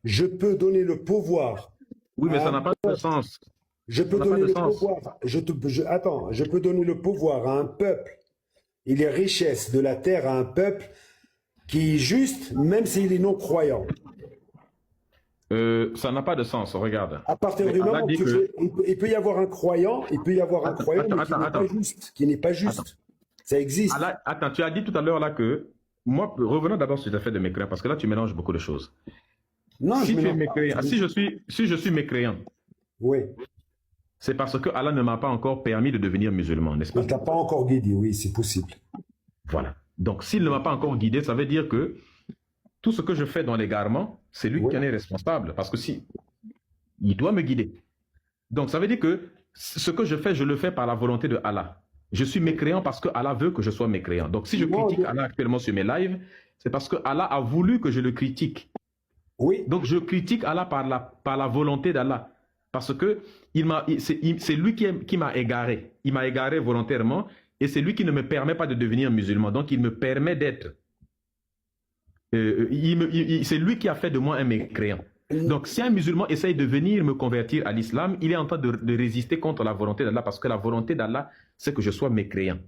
Speaker 1: je peux donner le pouvoir.
Speaker 2: Oui, mais ça n'a pas de sens.
Speaker 1: Je peux donner le pouvoir. Je peux donner le pouvoir à un peuple et les richesses de la terre à un peuple qui est juste, même s'il est non-croyant.
Speaker 2: Ça n'a pas de sens, regarde.
Speaker 1: À partir du moment où il peut y avoir un croyant, qui n'est pas juste. Ça existe.
Speaker 2: Attends, tu as dit tout à l'heure là que, moi, revenons d'abord sur le fait de mécréant, parce que là, tu mélanges beaucoup de choses.
Speaker 1: Non,
Speaker 2: si je suis mécréant,
Speaker 1: oui.
Speaker 2: C'est parce que Allah ne m'a pas encore permis de devenir musulman, n'est-ce pas?
Speaker 1: Il ne t'a pas encore guidé, oui, c'est possible.
Speaker 2: Voilà. Donc, s'il ne m'a pas encore guidé, ça veut dire que tout ce que je fais dans l'égarement, c'est lui qui en est responsable. Parce que il doit me guider. Donc, ça veut dire que ce que je fais, je le fais par la volonté de Allah. Je suis mécréant parce que Allah veut que je sois mécréant. Donc, si je critique Allah actuellement sur mes lives, c'est parce que Allah a voulu que je le critique.
Speaker 1: Oui.
Speaker 2: Donc, je critique Allah par la volonté d'Allah. Parce que c'est lui qui m'a égaré. Il m'a égaré volontairement et c'est lui qui ne me permet pas de devenir musulman. Donc, il me permet d'être. C'est lui qui a fait de moi un mécréant. Donc, si un musulman essaye de venir me convertir à l'islam, il est en train de résister contre la volonté d'Allah parce que la volonté d'Allah, c'est que je sois mécréant.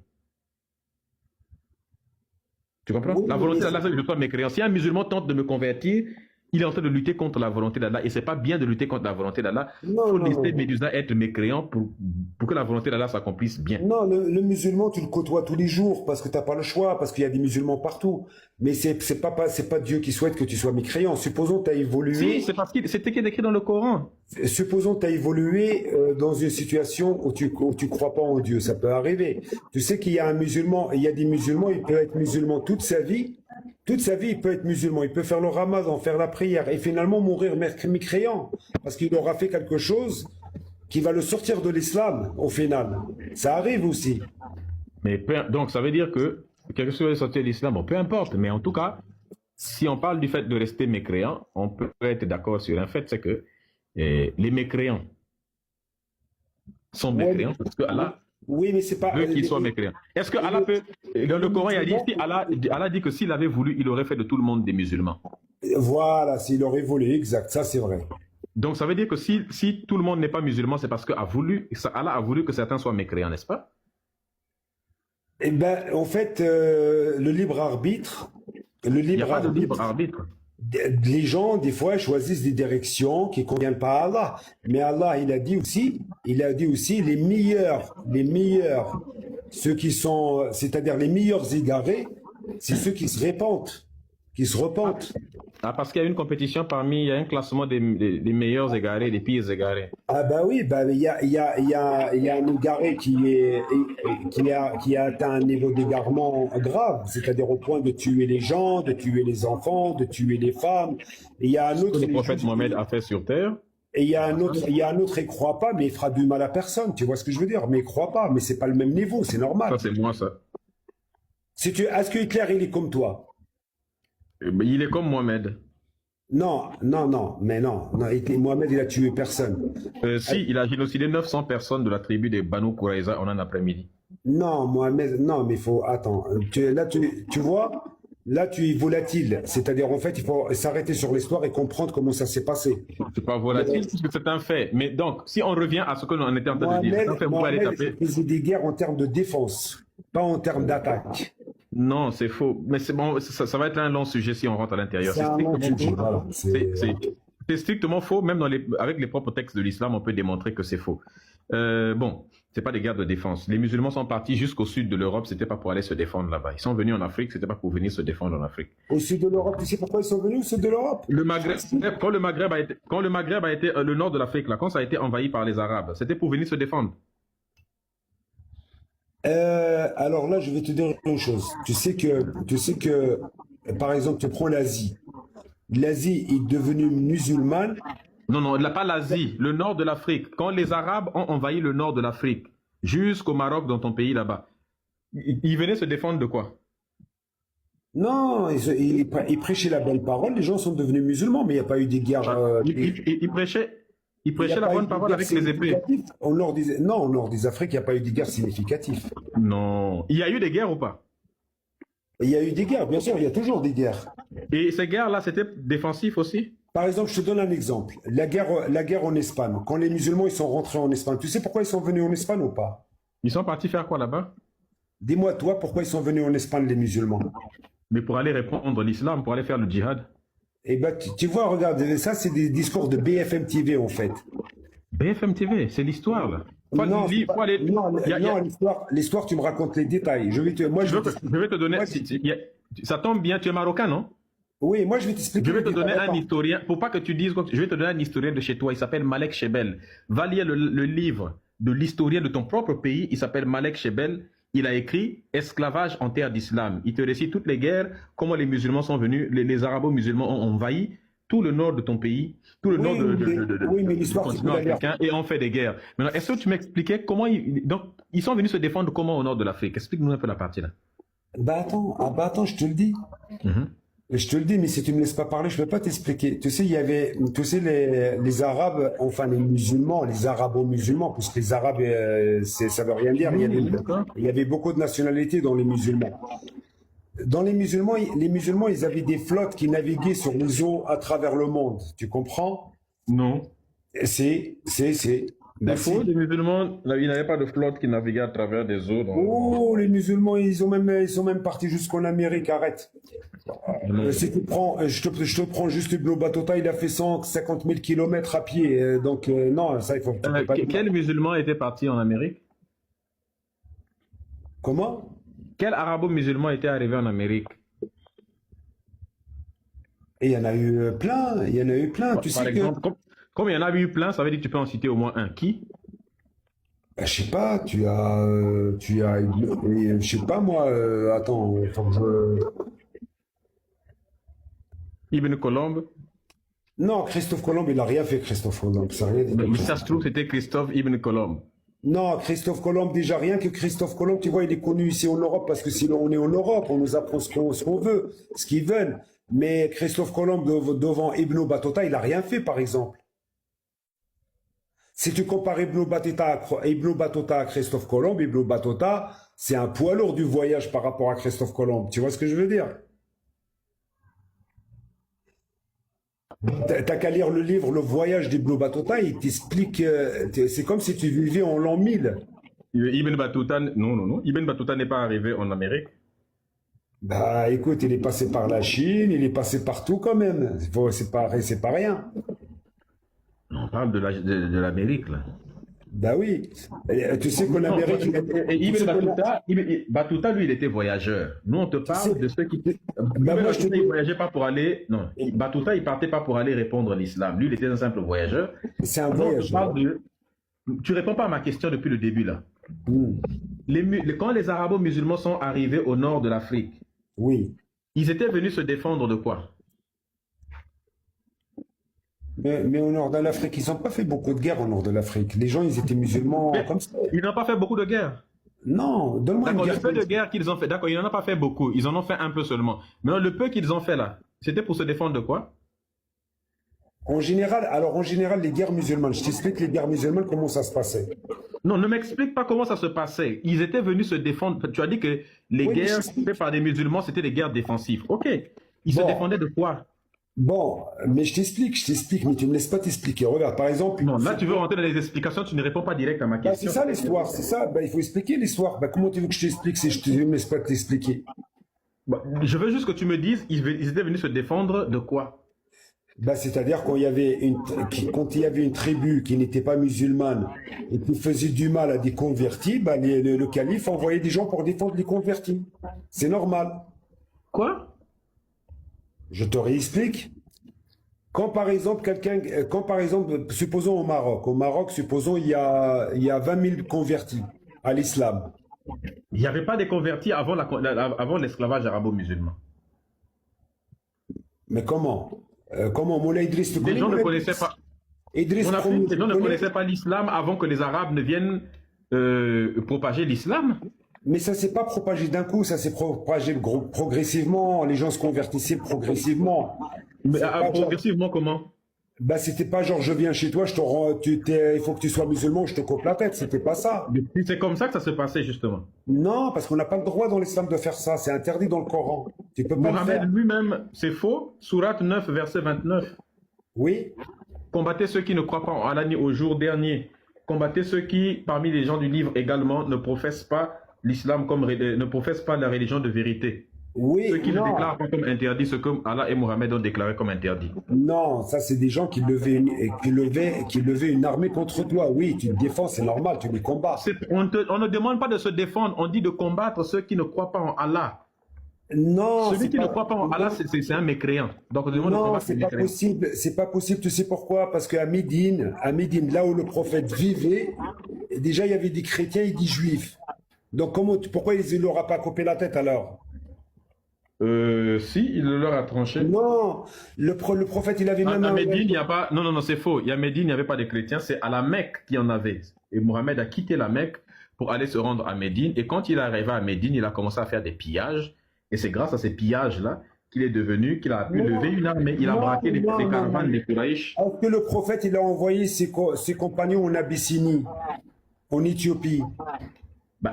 Speaker 2: Tu comprends? La volonté d'Allah, c'est que je sois mécréant. Si un musulman tente de me convertir, il est en train de lutter contre la volonté d'Allah. Et ce n'est pas bien de lutter contre la volonté d'Allah. Il faut laisser Médusa être mécréant pour que la volonté d'Allah s'accomplisse bien.
Speaker 1: Non, le musulman, tu le côtoies tous les jours parce que tu n'as pas le choix, parce qu'il y a des musulmans partout. Mais c'est pas Dieu qui souhaite que tu sois mécréant. Supposons que tu as évolué.
Speaker 2: Si, c'est parce que c'est écrit dans le Coran.
Speaker 1: Supposons que tu as évolué dans une situation où tu crois pas en Dieu. Ça peut arriver. Tu sais qu'il y a un musulman, il y a des musulmans, il peut être musulman toute sa vie. Toute sa vie, il peut être musulman, il peut faire le ramadan, faire la prière et finalement mourir mécréant parce qu'il aura fait quelque chose qui va le sortir de l'islam au final. Ça arrive aussi.
Speaker 2: Mais donc ça veut dire que quelque chose est sorti de l'islam, bon, peu importe, mais en tout cas, si on parle du fait de rester mécréant, on peut être d'accord sur un fait, c'est que les mécréants sont mécréants parce que Allah
Speaker 1: oui, mais c'est pas
Speaker 2: veut qu'ils soient mécréants. Est-ce que Allah peut... Dans le Coran, il a dit, si Allah dit que s'il avait voulu, il aurait fait de tout le monde des musulmans.
Speaker 1: Voilà, s'il aurait voulu, exact, ça c'est vrai.
Speaker 2: Donc ça veut dire que si tout le monde n'est pas musulman, c'est parce que Allah a voulu que certains soient mécréants, n'est-ce pas?
Speaker 1: Eh ben, en fait, le libre arbitre,
Speaker 2: il n'y a pas de libre arbitre.
Speaker 1: Les gens, des fois, choisissent des directions qui ne conviennent pas à Allah. Mais Allah, il a dit aussi, les meilleurs, ceux qui sont, c'est-à-dire les meilleurs égarés, c'est ceux qui se repentent.
Speaker 2: Ah, parce qu'il y a une compétition il y a un classement des meilleurs égarés, des pires égarés.
Speaker 1: Ah bah oui, il y a un égaré qui a atteint un niveau d'égarement grave, c'est-à-dire au point de tuer les gens, de tuer les enfants, de tuer les femmes. Et il y a un autre.
Speaker 2: Ce que le prophète Mohammed a fait sur terre.
Speaker 1: Et il y a un autre, il croit pas, mais il fera du mal à personne. Tu vois ce que je veux dire? Mais il croit pas, mais c'est pas le même niveau, c'est normal.
Speaker 2: Ça c'est moi ça.
Speaker 1: Est-ce que Hitler il est comme toi?
Speaker 2: Il est comme Mohamed.
Speaker 1: Non. Mohamed, il a tué personne.
Speaker 2: Si, il a génocidé 900 personnes de la tribu des Banu Qurayza en un après-midi.
Speaker 1: Non, Mohamed, non, mais il faut... Attends, tu vois, là, tu es volatile. C'est-à-dire, en fait, il faut s'arrêter sur l'histoire et comprendre comment ça s'est passé.
Speaker 2: C'est pas volatile, parce que c'est un fait. Mais donc, si on revient à ce que l'on était en train de dire...
Speaker 1: Mohamed faisait des guerres en termes de défense, pas en termes d'attaque.
Speaker 2: Non, c'est faux. Mais c'est bon, ça va être un long sujet si on rentre à l'intérieur. C'est strictement faux. Même avec les propres textes de l'islam, on peut démontrer que c'est faux. Bon, c'est pas des guerres de défense. Les musulmans sont partis jusqu'au sud de l'Europe, c'était pas pour aller se défendre là-bas. Ils sont venus en Afrique, c'était pas pour venir se défendre en Afrique.
Speaker 1: Au sud de l'Europe, tu sais pourquoi ils sont venus au sud de l'Europe?
Speaker 2: Quand le Maghreb a été le nord de l'Afrique, là, quand ça a été envahi par les Arabes, c'était pour venir se défendre.
Speaker 1: Alors là, je vais te dire une chose. Tu sais que, par exemple, tu prends l'Asie. L'Asie est devenue musulmane.
Speaker 2: Non, pas l'Asie, le nord de l'Afrique. Quand les Arabes ont envahi le nord de l'Afrique, jusqu'au Maroc, dans ton pays là-bas, ils venaient se défendre de quoi?
Speaker 1: Non, ils prêchaient la belle parole. Les gens sont devenus musulmans, mais il n'y a pas eu des guerres.
Speaker 2: Ils prêchaient la bonne parole avec les épées.
Speaker 1: Au nord des Afriques, il n'y a pas eu de guerres significatives.
Speaker 2: Non. Il y a eu des guerres ou pas?
Speaker 1: Il y a eu des guerres, bien sûr, il y a toujours des guerres.
Speaker 2: Et ces guerres-là, c'était défensif aussi?
Speaker 1: Par exemple, je te donne un exemple. La guerre en Espagne. Quand les musulmans ils sont rentrés en Espagne, tu sais pourquoi ils sont venus en Espagne ou pas?
Speaker 2: Ils sont partis faire quoi là-bas?
Speaker 1: Dis-moi, toi, pourquoi ils sont venus en Espagne, les musulmans?
Speaker 2: Mais pour aller répondre l'islam, pour aller faire le djihad.
Speaker 1: Eh ben, tu vois, regarde, ça, c'est des discours de BFM TV, en fait.
Speaker 2: BFM TV, c'est l'histoire, là.
Speaker 1: L'histoire, tu me racontes les détails. Je vais te
Speaker 2: donner... Ça tombe bien, tu es marocain, non?
Speaker 1: Oui, moi, je vais t'expliquer.
Speaker 2: Je vais te donner un historien, pour pas que tu dises quoi, je vais te donner un historien de chez toi, il s'appelle Malek Chebel. Va lire le livre de l'historien de ton propre pays, il s'appelle Malek Chebel. Il a écrit « Esclavage en terre d'islam ». Il te récite toutes les guerres, comment les musulmans sont venus, les arabo-musulmans ont envahi tout le nord de ton pays, tout le nord du continent africain, et ont fait des guerres. Maintenant, est-ce que tu m'expliquais comment donc, ils sont venus se défendre comment au nord de l'Afrique? Explique-nous un peu la partie là.
Speaker 1: Attends, je te le dis. Je te le dis, mais si tu me laisses pas parler, je peux pas t'expliquer. Tu sais, les Arabes, enfin les musulmans, les arabo-musulmans, parce que les Arabes, ça veut rien dire. Il y avait beaucoup de nationalités dans les musulmans. Dans les musulmans, ils avaient des flottes qui naviguaient sur les eaux à travers le monde. Tu comprends?
Speaker 2: Non.
Speaker 1: C'est.
Speaker 2: Des faux, les musulmans, il n'avait pas de flotte qui naviguait à travers des eaux.
Speaker 1: Les musulmans, ils sont même partis jusqu'en Amérique. Arrête. Si tu prends, je te prends juste Ibn Battuta, il a fait 150 000 km à pied. Donc, non, ça, il faut.
Speaker 2: Quel musulman était parti en Amérique?
Speaker 1: Comment?
Speaker 2: Quel arabo-musulman était arrivé en Amérique?
Speaker 1: Et il y en a eu plein.
Speaker 2: Par exemple, comme il y en a eu plein, ça veut dire que tu peux en citer au moins un. Qui?
Speaker 1: Je sais pas, tu as, je sais pas moi, attends, faut que je...
Speaker 2: Ibn Colombe?
Speaker 1: Non, Christophe Colomb, il n'a rien fait, Christophe Colomb.
Speaker 2: Mais ça se trouve, c'était Christophe Ibn Colombe.
Speaker 1: Non, Christophe Colomb, déjà rien que Christophe Colomb, tu vois, il est connu ici en Europe parce que si on est en Europe, on nous apprend ce qu'on veut, ce qu'ils veulent. Mais Christophe Colomb devant Ibn Battuta, il n'a rien fait, par exemple. Si tu compares Ibn Battuta à Christophe Colomb, Ibn Battuta, c'est un poids lourd du voyage par rapport à Christophe Colomb. Tu vois ce que je veux dire? T'as qu'à lire le livre Le Voyage d'Ibn Battuta, il t'explique, c'est comme si tu vivais en l'an 1000.
Speaker 2: Ibn Battuta, non. Ibn Battuta n'est pas arrivé en Amérique.
Speaker 1: Bah écoute, il est passé par la Chine, il est passé partout quand même. C'est pas rien.
Speaker 2: On parle de l'Amérique, là.
Speaker 1: Bah oui. Tu sais qu'en Amérique...
Speaker 2: Ibn Battuta, lui, il était voyageur. Nous, on te parle de ceux qui... il ne voyageait pas pour aller... Non, Battuta, il partait pas pour aller répondre à l'islam. Lui, il était un simple voyageur.
Speaker 1: C'est un voyageur.
Speaker 2: Tu réponds pas à ma question depuis le début, là. Quand les arabo-musulmans sont arrivés au nord de l'Afrique,
Speaker 1: oui,
Speaker 2: ils étaient venus se défendre de quoi?
Speaker 1: Mais au nord de l'Afrique, ils n'ont pas fait beaucoup de guerres au nord de l'Afrique. Les gens, ils étaient musulmans comme ça.
Speaker 2: Ils n'ont pas fait beaucoup de guerres.
Speaker 1: Non, donne-moi une guerre.
Speaker 2: Le peu de guerres qu'ils ont fait, d'accord, ils n'en ont pas fait beaucoup. Ils en ont fait un peu seulement. Mais le peu qu'ils ont fait là, c'était pour se défendre de quoi?
Speaker 1: En général, les guerres musulmanes, je t'explique les guerres musulmanes, comment ça se passait.
Speaker 2: Non, ne m'explique pas comment ça se passait. Ils étaient venus se défendre. Tu as dit que les guerres faites par des musulmans, c'était des guerres défensives. Ok. Ils se défendaient de quoi?
Speaker 1: Bon, mais je t'explique, mais tu ne me laisses pas t'expliquer. Regarde, par exemple...
Speaker 2: Non, là, tu veux rentrer dans les explications, tu ne réponds pas direct à ma question.
Speaker 1: C'est ça l'histoire, c'est ça. Il faut expliquer l'histoire. Comment tu veux que je t'explique si je ne me laisse pas t'expliquer?
Speaker 2: Je veux juste que tu me dises, ils étaient venus se défendre de quoi?
Speaker 1: C'est-à-dire quand il y avait une tribu qui n'était pas musulmane et qui faisait du mal à des convertis, le calife envoyait des gens pour défendre les convertis. C'est normal.
Speaker 2: Quoi?
Speaker 1: Je te réexplique. Quand par exemple, supposons au Maroc, supposons il y a 20 000 convertis à l'islam.
Speaker 2: Il n'y avait pas de convertis avant l'esclavage arabo-musulman.
Speaker 1: Mais comment? Moulay Idriss,
Speaker 2: les gens ne connaissaient pas. Les gens ne connaissaient pas l'islam avant que les Arabes ne viennent propager l'islam.
Speaker 1: Mais ça ne s'est pas propagé d'un coup, ça s'est propagé progressivement. Les gens se convertissaient progressivement.
Speaker 2: Mais progressivement comment?
Speaker 1: C'était pas genre je viens chez toi, il faut que tu sois musulman, je te coupe la tête. C'était pas ça.
Speaker 2: C'est comme ça que ça se passait justement.
Speaker 1: Non, parce qu'on n'a pas le droit dans l'islam de faire ça. C'est interdit dans le Coran. Tu peux pas
Speaker 2: Mohammed lui-même, c'est faux. Sourate 9, verset 29.
Speaker 1: Oui.
Speaker 2: Combattez ceux qui ne croient pas en Allah ni au jour dernier. Combattez ceux qui, parmi les gens du livre également, ne professent pas l'islam ne professent pas la religion de vérité.
Speaker 1: Oui,
Speaker 2: ceux qui ne déclarent pas comme interdit ce que Allah et Mohammed ont déclaré comme interdit.
Speaker 1: Non, ça c'est des gens qui levaient une armée contre toi. Oui, tu te défends, c'est normal, tu les combats.
Speaker 2: On ne demande pas de se défendre, on dit de combattre ceux qui ne croient pas en Allah.
Speaker 1: Non,
Speaker 2: celui qui ne croit pas en Allah, c'est un mécréant. Donc on demande de combattre
Speaker 1: c'est pas possible. C'est pas possible. Tu sais pourquoi? Parce qu'à Médine, là où le prophète vivait, déjà il y avait des chrétiens et des juifs. Donc pourquoi il ne leur a pas coupé la tête alors?
Speaker 2: Si, il leur a tranché.
Speaker 1: Non, le prophète, il avait même...
Speaker 2: À Médine, il n'y a pas... Non, c'est faux. À Médine, il n'y avait pas de chrétiens, c'est à la Mecque qu'il y en avait. Et Mohammed a quitté la Mecque pour aller se rendre à Médine. Et quand il est arrivé à Médine, il a commencé à faire des pillages. Et c'est grâce à ces pillages-là qu'il a pu lever une armée. Il a braqué les caravanes des Quraysh.
Speaker 1: Est-ce que le prophète, il a envoyé ses compagnons en Abyssinie, en Éthiopie?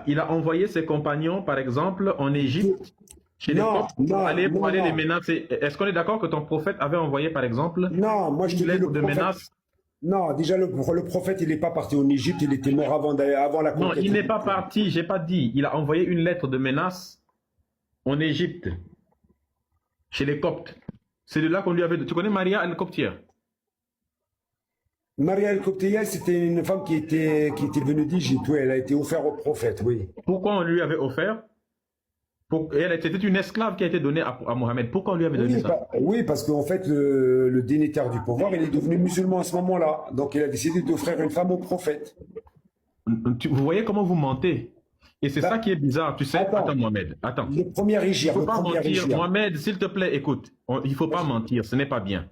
Speaker 2: Il a envoyé ses compagnons, par exemple, en Égypte, chez les Coptes, pour aller les menacer. Est-ce qu'on est d'accord que ton prophète avait envoyé, par exemple,
Speaker 1: une lettre de menace? Non, déjà, le prophète, il n'est pas parti en Égypte, il était mort avant la conquête.
Speaker 2: Non, il n'est pas parti, j'ai pas dit. Il a envoyé une lettre de menace en Égypte, chez les Coptes. C'est de là qu'on lui avait... Tu connais Maria el-Coptière?
Speaker 1: Maria el-Coptière, c'était une femme qui était venue d'Égypte, oui, elle a été offerte au prophète, oui.
Speaker 2: Pourquoi on lui avait offert? C'était une esclave qui a été donnée à Mohammed. Pourquoi on lui avait donné ça?
Speaker 1: Oui, parce qu'en fait, le dignitaire du pouvoir, il est devenu musulman à ce moment-là. Donc, il a décidé d'offrir une femme au prophète.
Speaker 2: Vous voyez comment vous mentez? Et c'est ça qui est bizarre. Tu sais, attends Mohamed, attends.
Speaker 1: Le premier hégire,
Speaker 2: il ne faut pas mentir. Mohamed, s'il te plaît, écoute. Il ne faut pas mentir, ce n'est pas bien.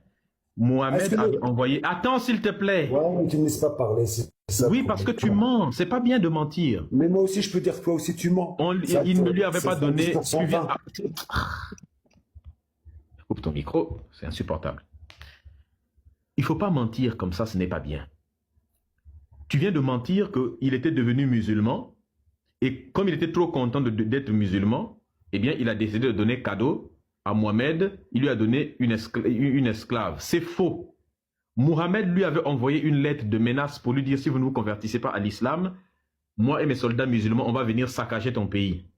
Speaker 2: Mohamed a envoyé... Attends, s'il te plaît.
Speaker 1: Ouais, mais tu ne laisses pas parler.
Speaker 2: Oui, parce que tu ments. C'est pas bien de mentir.
Speaker 1: Mais moi aussi, je peux dire que toi aussi, tu mens.
Speaker 2: Il ne lui avait pas donné... ton micro, c'est insupportable. Il ne faut pas mentir comme ça, ce n'est pas bien. Tu viens de mentir qu'il était devenu musulman, et comme il était trop content d'être musulman, eh bien, il a décidé de donner cadeau à Mohamed, il lui a donné une esclave. C'est faux. Mohamed lui avait envoyé une lettre de menace pour lui dire, si vous ne vous convertissez pas à l'islam, moi et mes soldats musulmans, on va venir saccager ton pays.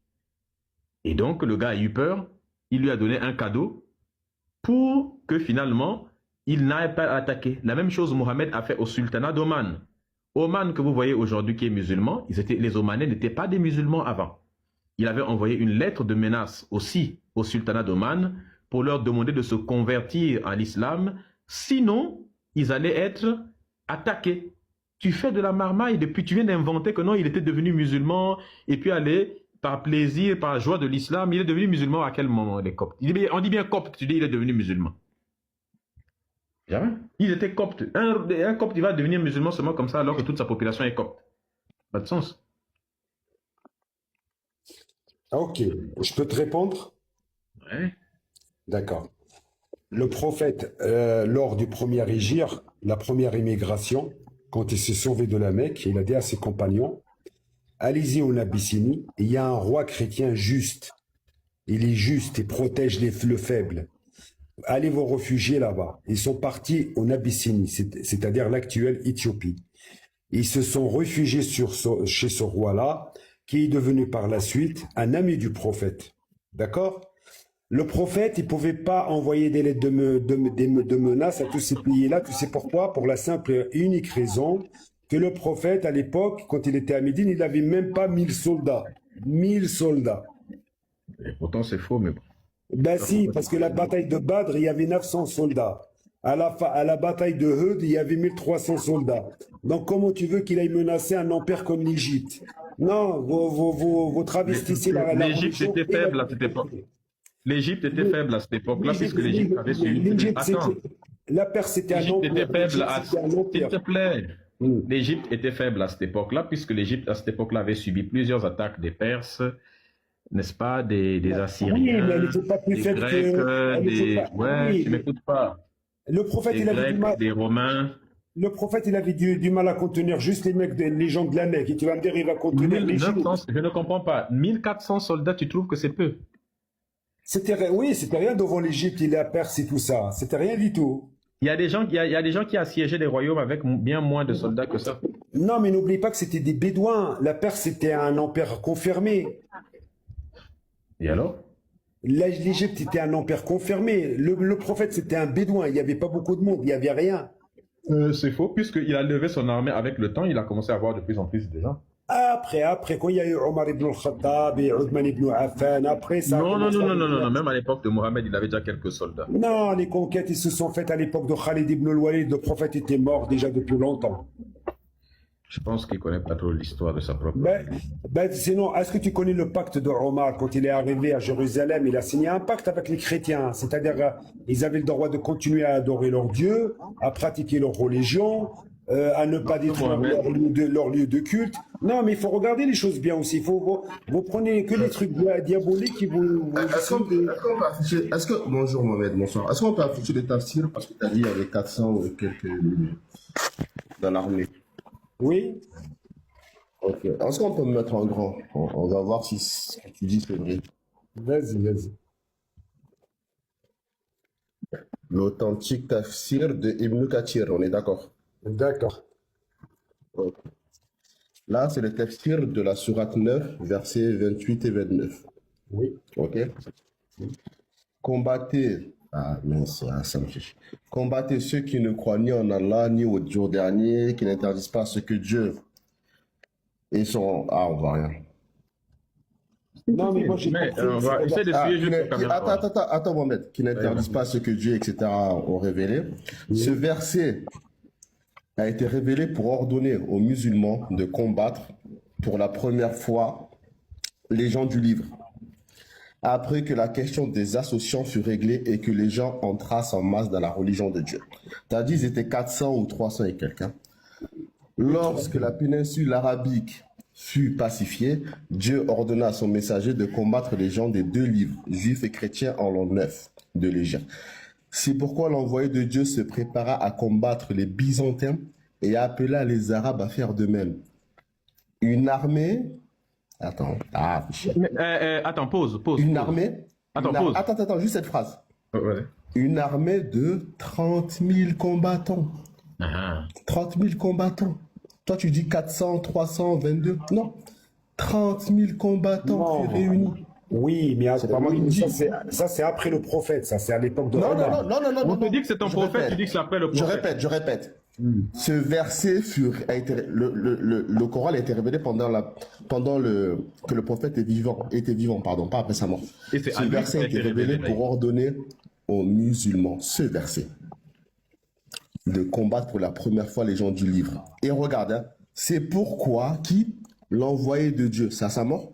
Speaker 2: Et donc, le gars a eu peur, il lui a donné un cadeau pour que finalement, il n'aille pas attaquer. La même chose Mohamed a fait au sultanat d'Oman. Oman que vous voyez aujourd'hui qui est musulman, les Omanais n'étaient pas des musulmans avant. Il avait envoyé une lettre de menace aussi au sultanat d'Oman pour leur demander de se convertir à l'islam, sinon ils allaient être attaqués. Tu fais de la marmaille depuis, tu viens d'inventer que non, il était devenu musulman et puis aller par plaisir, par joie de l'islam, il est devenu musulman à quel moment les Coptes? On dit bien copte, tu dis il est devenu musulman. Il était copte. Un copte, il va devenir musulman seulement comme ça alors que toute sa population est copte. Pas de sens.
Speaker 1: Ok, je peux te répondre?
Speaker 2: Ouais.
Speaker 1: D'accord. Le prophète, lors du premier hégire, la première immigration, quand il s'est sauvé de la Mecque, il a dit à ses compagnons, allez-y en Abyssinie, il y a un roi chrétien juste. Il est juste et protège le faible. Allez vous réfugier là-bas. Ils sont partis en Abyssinie, c'est-à-dire l'actuelle Éthiopie. Ils se sont réfugiés chez ce roi-là, qui est devenu par la suite un ami du prophète. D'accord? Le prophète, il ne pouvait pas envoyer des lettres de menaces à tous ces pays-là. Tu sais pourquoi? Pour la simple et unique raison que le prophète, à l'époque, quand il était à Médine, il n'avait même pas 1000 soldats. 1000 soldats.
Speaker 2: Et pourtant, c'est faux, mais bon.
Speaker 1: Ben si, parce que la bataille de Badr, il y avait 900 soldats. À la bataille de Hud, il y avait 1300 soldats. Donc comment tu veux qu'il aille menacer un empire comme l'Égypte? Non, vous travestissez la
Speaker 2: l'Égypte était faible à cette époque. L'Égypte était faible à cette époque-là, puisque l'Égypte avait suivi. Attends.
Speaker 1: La Perse, c'était un empire.
Speaker 2: L'Égypte était faible à... S'il te plaît. L'Égypte était faible à cette époque-là, puisque l'Égypte, à cette époque-là, avait subi plusieurs attaques des Perses, n'est-ce pas, des Assyriens,
Speaker 1: oui, mais elle n'était pas plus
Speaker 2: des
Speaker 1: faible
Speaker 2: Grecs, Ouais,
Speaker 1: oui,
Speaker 2: tu m'écoutes pas.
Speaker 1: Le prophète,
Speaker 2: Des
Speaker 1: il avait
Speaker 2: Grecs,
Speaker 1: du mal.
Speaker 2: des Romains.
Speaker 1: Le prophète, il avait du mal à contenir juste les gens de la Mecque. Et tu vas me dire, il va contenir les gens.
Speaker 2: Je ne comprends pas. 1400 soldats, tu trouves que c'est peu?
Speaker 1: Oui, c'était rien devant l'Égypte et la Perse et tout ça. C'était rien du tout.
Speaker 2: Il y a des gens qui assiégeaient des royaumes avec bien moins de soldats que ça.
Speaker 1: Non, mais n'oublie pas que c'était des Bédouins. La Perse, c'était un empire confirmé.
Speaker 2: Et alors?
Speaker 1: L'Égypte était un empire confirmé. Le prophète, c'était un Bédouin. Il n'y avait pas beaucoup de monde. Il n'y avait rien.
Speaker 2: C'est faux, puisqu'il a levé son armée avec le temps, il a commencé à avoir de plus en plus de gens.
Speaker 1: Après, quand il y a eu Omar ibn al-Khattab et Uthman ibn Affan, après ça...
Speaker 2: Non, même à l'époque de Mohamed, il avait déjà quelques soldats.
Speaker 1: Non, les conquêtes, ils se sont faites à l'époque de Khalid ibn al-Walid. Le prophète était mort déjà depuis longtemps.
Speaker 2: Je pense qu'il ne connaît pas trop l'histoire de sa propre...
Speaker 1: Sinon, est-ce que tu connais le pacte de Omar quand il est arrivé à Jérusalem? Il a signé un pacte avec les chrétiens, c'est-à-dire ils avaient le droit de continuer à adorer leur Dieu, à pratiquer leur religion, à ne pas détruire leur lieu de culte. Non, mais il faut regarder les choses bien aussi. Vous prenez que les trucs diaboliques qui vous...
Speaker 4: Bonjour Mohamed, bonsoir. Est-ce qu'on peut afficher les tafsirs parce que tu as dit qu'il y avait 400 ou quelques dans l'armée?
Speaker 1: Oui.
Speaker 4: Ok. Est-ce qu'on peut me mettre en grand? On va voir si ce que tu dis c'est vrai.
Speaker 1: Vas-y.
Speaker 4: L'authentique tafsir de Ibn Kathir, on est d'accord?
Speaker 1: D'accord.
Speaker 4: Ok. Là, c'est le tafsir de la sourate 9, versets 28 et 29.
Speaker 1: Oui.
Speaker 4: Ok. Combattez. Ah, mince, ça me fait. Combattez ceux qui ne croient ni en Allah, ni au jour dernier, qui n'interdisent pas ce que Dieu et son... Ah, on voit rien.
Speaker 1: Non, mais moi j'ai compris.
Speaker 2: On va essayer de suivre juste la caméra.
Speaker 4: Attends, Mohamed, qui n'interdisent pas ce que Dieu, etc., ont révélé. Oui. Ce verset a été révélé pour ordonner aux musulmans de combattre pour la première fois les gens du livre. Après que la question des associations fut réglée et que les gens entrassent en masse dans la religion de Dieu. T'as dit ils étaient 400 ou 300 et quelqu'un. Lorsque la péninsule arabique fut pacifiée, Dieu ordonna à son messager de combattre les gens des deux livres, juifs et chrétiens en l'an 9. de l'Égypte. C'est pourquoi l'envoyé de Dieu se prépara à combattre les Byzantins et appela les Arabes à faire de même. Une armée... Attends,
Speaker 2: attends, pause.
Speaker 4: Une armée...
Speaker 2: Pause.
Speaker 4: Attends, juste cette phrase.
Speaker 2: Ouais.
Speaker 4: Une armée de 30 000 combattants. 30 000 combattants. Toi, tu dis 400, 300, 22. Non. 30 000 combattants réunis.
Speaker 1: Oui, mais c'est pas moi qui dis. Ça, c'est après le prophète. Ça, c'est à l'époque de
Speaker 4: Non.
Speaker 2: On te dit que c'est ton prophète, tu dis que c'est après le prophète.
Speaker 4: Je répète. Ce verset le Coran a été révélé pendant que le prophète était vivant, pas après sa mort.
Speaker 2: Et ce
Speaker 4: verset a été révélé pour ordonner aux musulmans, ce verset, de combattre pour la première fois les gens du livre. Et regarde, hein, c'est pourquoi l'envoyé de Dieu, c'est à sa mort,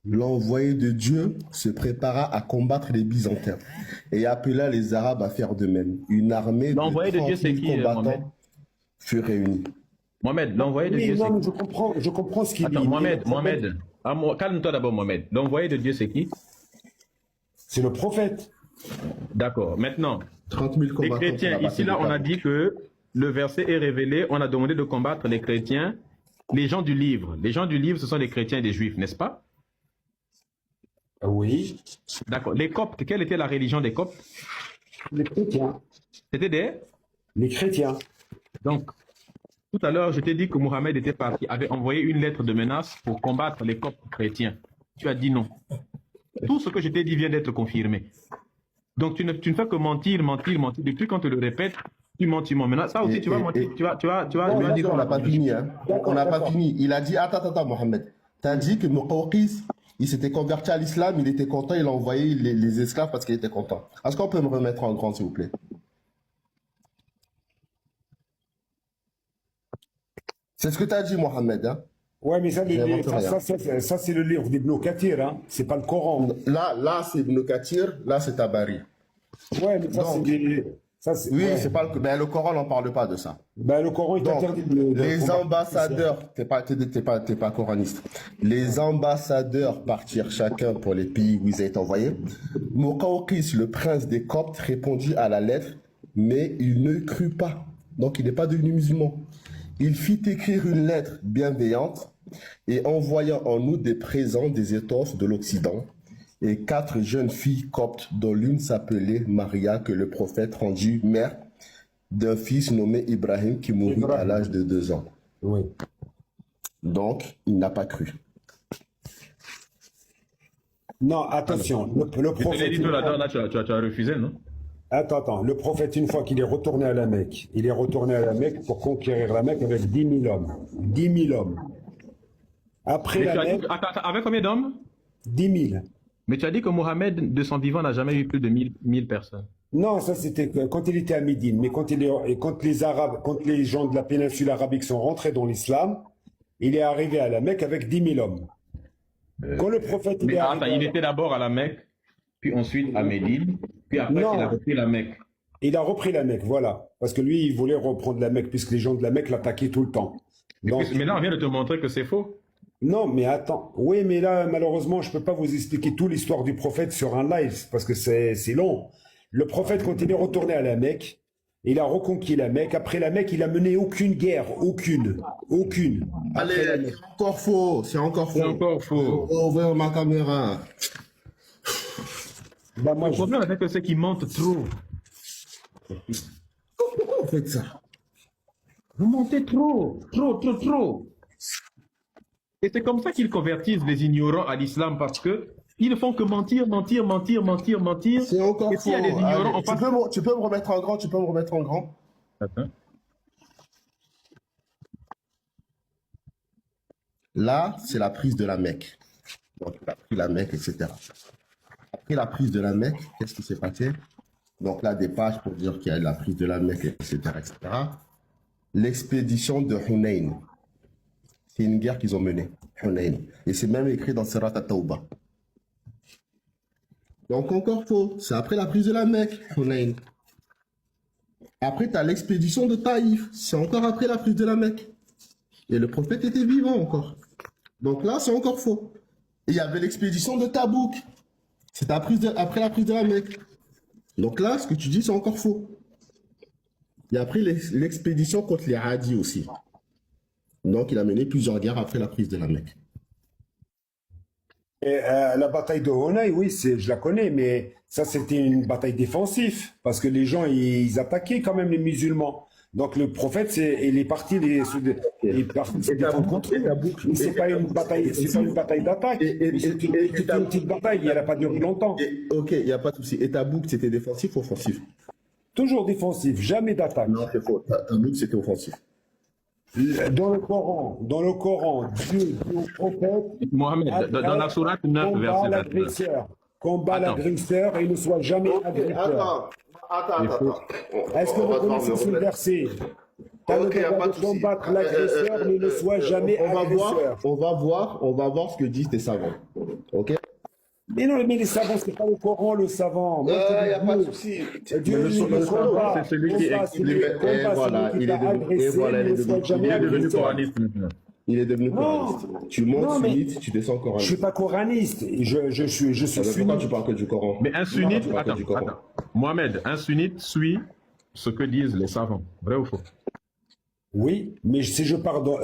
Speaker 4: l'envoyé de Dieu se prépara à combattre les Byzantins et appela les Arabes à faire de même. Une armée de 30 000 combattants fut réunie.
Speaker 2: Mohamed, l'envoyé de Dieu, c'est qui?
Speaker 1: Je comprends ce qu'il dit.
Speaker 2: Attends, Mohamed, calme-toi d'abord, Mohamed. L'envoyé de Dieu, c'est qui?
Speaker 1: C'est le prophète.
Speaker 2: D'accord. Maintenant,
Speaker 4: 30 000 combattants.
Speaker 2: les chrétiens, ici, là, on a dit que le verset est révélé, on a demandé de combattre les chrétiens, les gens du livre. Les gens du livre, ce sont les chrétiens et les juifs, n'est-ce pas?
Speaker 1: Oui.
Speaker 2: D'accord. Les Coptes, quelle était la religion des Coptes?
Speaker 1: Les chrétiens.
Speaker 2: C'était
Speaker 1: les chrétiens.
Speaker 2: Donc, tout à l'heure, je t'ai dit que Mohamed était parti, avait envoyé une lettre de menace pour combattre les Coptes chrétiens. Tu as dit non. Tout ce que je t'ai dit vient d'être confirmé. Donc, tu ne fais que mentir. Depuis qu'on te le répète, tu mens. Maintenant, ça aussi, tu vas mentir. Tu vas dire
Speaker 4: on n'a pas fini. Hein. On n'a pas fini. Il a dit, attends, Mohamed. Tu as dit que Muqawqis, il s'était converti à l'islam, il était content, il a envoyé les esclaves parce qu'il était content. Est-ce qu'on peut me remettre en grand, s'il vous plaît? C'est ce que tu as dit, Mohamed. Hein?
Speaker 1: Ouais, mais ça c'est le livre d'Ibn Kathir, hein? C'est pas le Coran.
Speaker 4: Là c'est Ibn Kathir, là c'est Tabari.
Speaker 1: Ouais, mais
Speaker 4: c'est pas le Coran n'en parle pas de ça.
Speaker 1: Ben, le Coran est interdit
Speaker 4: les ambassadeurs, t'es pas coraniste. Les ambassadeurs partirent chacun pour les pays où ils étaient envoyés. Muqawqis, le prince des Coptes, répondit à la lettre, mais il ne crut pas. Donc il n'est pas devenu musulman. Il fit écrire une lettre bienveillante et envoya en nous des présents, des étoffes de l'Occident et 4 jeunes filles coptes dont l'une s'appelait Maria, que le prophète rendit mère d'un fils nommé Ibrahim qui mourut à l'âge de 2 ans.
Speaker 1: Oui.
Speaker 4: Donc, il n'a pas cru.
Speaker 1: Non, attention, le prophète...
Speaker 2: Tu as refusé, non?
Speaker 1: Attends, le prophète, une fois qu'il est retourné à la Mecque, il est retourné à la Mecque pour conquérir la Mecque avec 10 000 hommes. 10 000 hommes. Après la Mecque...
Speaker 2: Avec combien d'hommes?
Speaker 1: 10 000.
Speaker 2: Mais tu as dit que Mohamed, de son vivant, n'a jamais eu plus de 1000 personnes.
Speaker 1: Non, ça c'était quand il était à Médine. Mais quand les Arabes, quand les gens de la péninsule arabique sont rentrés dans l'islam, il est arrivé à la Mecque avec 10 000 hommes. Quand le prophète...
Speaker 2: il était d'abord à la Mecque, puis ensuite à Médine, puis après il a repris la Mecque.
Speaker 1: Il a repris la Mecque, voilà. Parce que lui, il voulait reprendre la Mecque, puisque les gens de la Mecque l'attaquaient tout le temps.
Speaker 2: Donc, mais là, on vient de te montrer que c'est faux.
Speaker 1: Non, mais attends. Oui, mais là, malheureusement, je ne peux pas vous expliquer toute l'histoire du prophète sur un live, parce que c'est long. Le prophète, quand il est retourné à la Mecque, il a reconquis la Mecque. Après la Mecque, il a mené aucune guerre. Aucune.
Speaker 4: Allez, c'est encore faux. C'est encore faux. Ouvrir ma caméra.
Speaker 1: Bah, moi,
Speaker 2: le problème avec eux, c'est qu'ils mentent trop.
Speaker 4: Pourquoi vous faites ça?
Speaker 2: Vous mentez trop. Et c'est comme ça qu'ils convertissent les ignorants à l'islam, parce que ils ne font que mentir.
Speaker 4: C'est encore
Speaker 2: et s'il y a des ignorants,
Speaker 4: tu peux me remettre en grand?
Speaker 2: Attends.
Speaker 4: Là, c'est la prise de la Mecque. Donc, il a pris la Mecque, etc. Après la prise de la Mecque, qu'est-ce qui s'est passé? Donc là, des pages pour dire qu'il y a la prise de la Mecque, etc. L'expédition de Hunayn. C'est une guerre qu'ils ont menée, Hunayn. Et c'est même écrit dans Surat At-Tawbah. Donc encore faux. C'est après la prise de la Mecque, Hunayn. Après, tu as l'expédition de Taïf. C'est encore après la prise de la Mecque. Et le prophète était vivant encore. Donc là, c'est encore faux. Et il y avait l'expédition de Tabouk. C'est après la prise de la Mecque. Donc là, ce que tu dis, c'est encore faux. Il a pris l'expédition contre les Hadis aussi. Donc, il a mené plusieurs guerres après la prise de la Mecque.
Speaker 1: Et, la bataille de Hunayn, oui, je la connais, mais ça, c'était une bataille défensive, parce que les gens, ils attaquaient quand même les musulmans. Donc le prophète, il est parti se défendre contre eux. Mais c'est pas une bataille, c'est pas une bataille d'attaque. C'est une petite bataille, elle n'a pas duré longtemps.
Speaker 4: Ok, il n'y a pas de souci. Et Tabouk, c'était défensif ou offensif?
Speaker 1: Toujours défensif, jamais d'attaque.
Speaker 4: Non, c'est faux. Tabouk, c'était offensif.
Speaker 1: Dans le Coran, Dieu dit au prophète,
Speaker 2: Mohamed, dans la sourate 9, verset 29.
Speaker 1: Combat l'agresseur et ne soit jamais agresseur.
Speaker 4: Attends.
Speaker 1: Est-ce que vous connaissez ce verset? T'as le droit de combattre l'agresseur, mais ne soit jamais agresseur.
Speaker 4: On va voir ce que disent tes savants. Ok?
Speaker 1: Mais non, mais les savants, c'est pas le Coran, le savant.
Speaker 4: Il n'y a pas de souci.
Speaker 1: Dieu, le combat,
Speaker 2: c'est celui qui est
Speaker 1: voilà, il est
Speaker 2: devenu coraniste maintenant.
Speaker 4: Il est devenu coraniste. Tu montes sunnite, tu descends coraniste.
Speaker 1: Je suis pas coraniste, je suis sunnite.
Speaker 4: Pourquoi tu parles que du Coran?
Speaker 2: Mais un sunnite, attends. Mohamed, un sunnite suit ce que disent les savants. Vrai ou faux?
Speaker 1: Oui, mais si je pars dans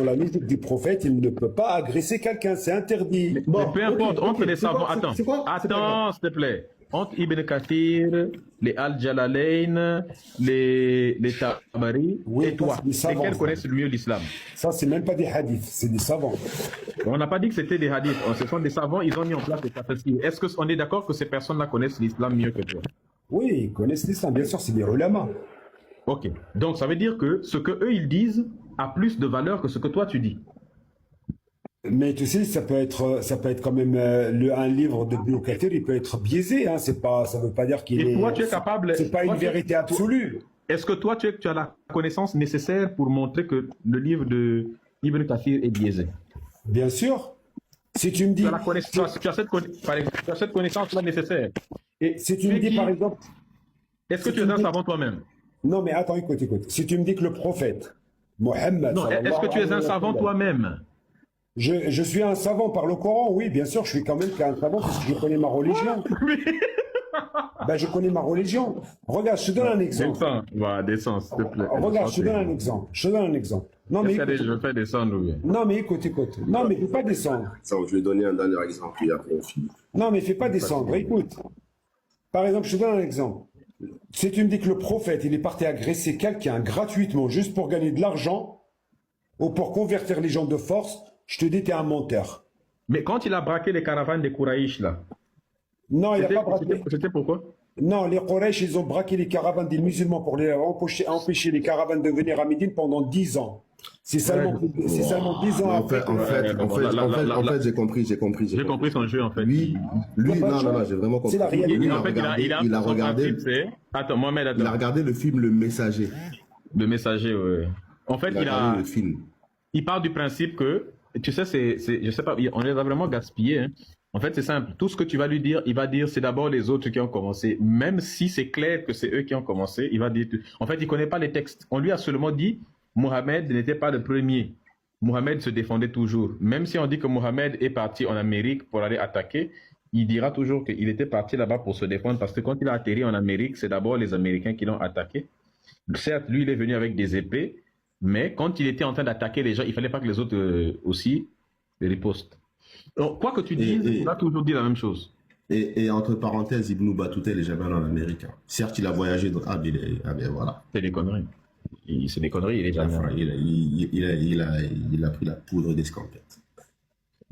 Speaker 1: la logique du prophète, il ne peut pas agresser quelqu'un, c'est interdit.
Speaker 2: Mais peu importe, entre les savants, attends, s'il te plaît. Entre Ibn Kathir, les Al-Jalalayn, les Tabari,
Speaker 1: oui,
Speaker 2: et toi, lesquels connaissent le mieux l'islam?
Speaker 1: Ça, c'est même pas des hadiths, c'est des savants.
Speaker 2: On n'a pas dit que c'était des hadiths, ce sont des savants, ils ont mis en place les tafsirs. Est-ce qu'on est d'accord que ces personnes-là connaissent l'islam mieux que toi?
Speaker 1: Oui, ils connaissent l'islam, bien sûr, c'est des ulama.
Speaker 2: Ok, donc ça veut dire que ce que eux ils disent a plus de valeur que ce que toi tu dis.
Speaker 1: Mais tu sais, ça peut être quand même un livre de Ibn Kathir, il peut être biaisé, hein, ça veut pas dire qu'il est.
Speaker 2: Et toi tu es capable.
Speaker 1: C'est pas une vérité absolue.
Speaker 2: Est-ce que toi tu as la connaissance nécessaire pour montrer que le livre de Ibn Kathir est biaisé?
Speaker 1: Bien sûr. Si tu me dis.
Speaker 2: Tu as cette connaissance-là nécessaire.
Speaker 1: Et si tu me dis par exemple.
Speaker 2: Est-ce que tu es un savant toi-même?
Speaker 1: Non, mais attends, écoute. Si tu me dis que le prophète, Mohammed.
Speaker 2: Non, est-ce que tu es un savant toi-même?
Speaker 1: Je suis un savant par le Coran, oui, bien sûr, je suis quand même un savant parce que je connais ma religion. Ben, je connais ma religion. Regarde, je te donne un exemple.
Speaker 2: Descends, s'il te plaît.
Speaker 1: Regarde, je te donne un exemple. Non, mais écoute,
Speaker 2: je fais descendre, oui.
Speaker 1: Non, mais écoute. Non, mais fais pas descendre.
Speaker 4: Je vais donner un dernier exemple et après on finit.
Speaker 1: Non, mais fais pas descendre. Écoute. Par exemple, je te donne un exemple. Si tu me dis que le prophète, il est parti agresser quelqu'un gratuitement juste pour gagner de l'argent ou pour convertir les gens de force, je te dis, t'es un menteur.
Speaker 2: Mais quand il a braqué les caravanes des Kouraïch, là.
Speaker 1: Non, il n'a pas braqué.
Speaker 2: C'était pourquoi?
Speaker 1: Non, les Kouraïch, ils ont braqué les caravanes des musulmans pour empêcher les caravanes de venir à Médine pendant 10 ans. C'est seulement 10 ans après.
Speaker 4: En fait, j'ai compris.
Speaker 2: J'ai compris son jeu, en fait.
Speaker 4: Lui, non, j'ai vraiment compris.
Speaker 1: C'est la réalité.
Speaker 4: Il a regardé.
Speaker 2: Attends, Mohamed, attends.
Speaker 4: Il a regardé le film Le Messager.
Speaker 2: Le Messager, oui. En fait,
Speaker 4: le film.
Speaker 2: Il part du principe que, tu sais, je sais pas, on les a vraiment gaspillés. Hein. En fait, c'est simple. Tout ce que tu vas lui dire, il va dire c'est d'abord les autres qui ont commencé. Même si c'est clair que c'est eux qui ont commencé, il va dire. En fait, il connaît pas les textes. On lui a seulement dit Mohamed n'était pas le premier. Mohamed se défendait toujours. Même si on dit que Mohamed est parti en Amérique pour aller attaquer, il dira toujours qu'il était parti là-bas pour se défendre parce que quand il a atterri en Amérique, c'est d'abord les Américains qui l'ont attaqué. Certes, lui, il est venu avec des épées, mais quand il était en train d'attaquer les gens, il fallait pas que les autres aussi ripostent. Donc, quoi que tu dises, il va toujours dire la même chose.
Speaker 4: Et entre parenthèses, Ibn Battuta, il est jamais allé en Amérique. Certes, il a voyagé dans... voilà.
Speaker 2: C'est des conneries. C'est des conneries, il est jamais
Speaker 4: il a pris la poudre d'escampette.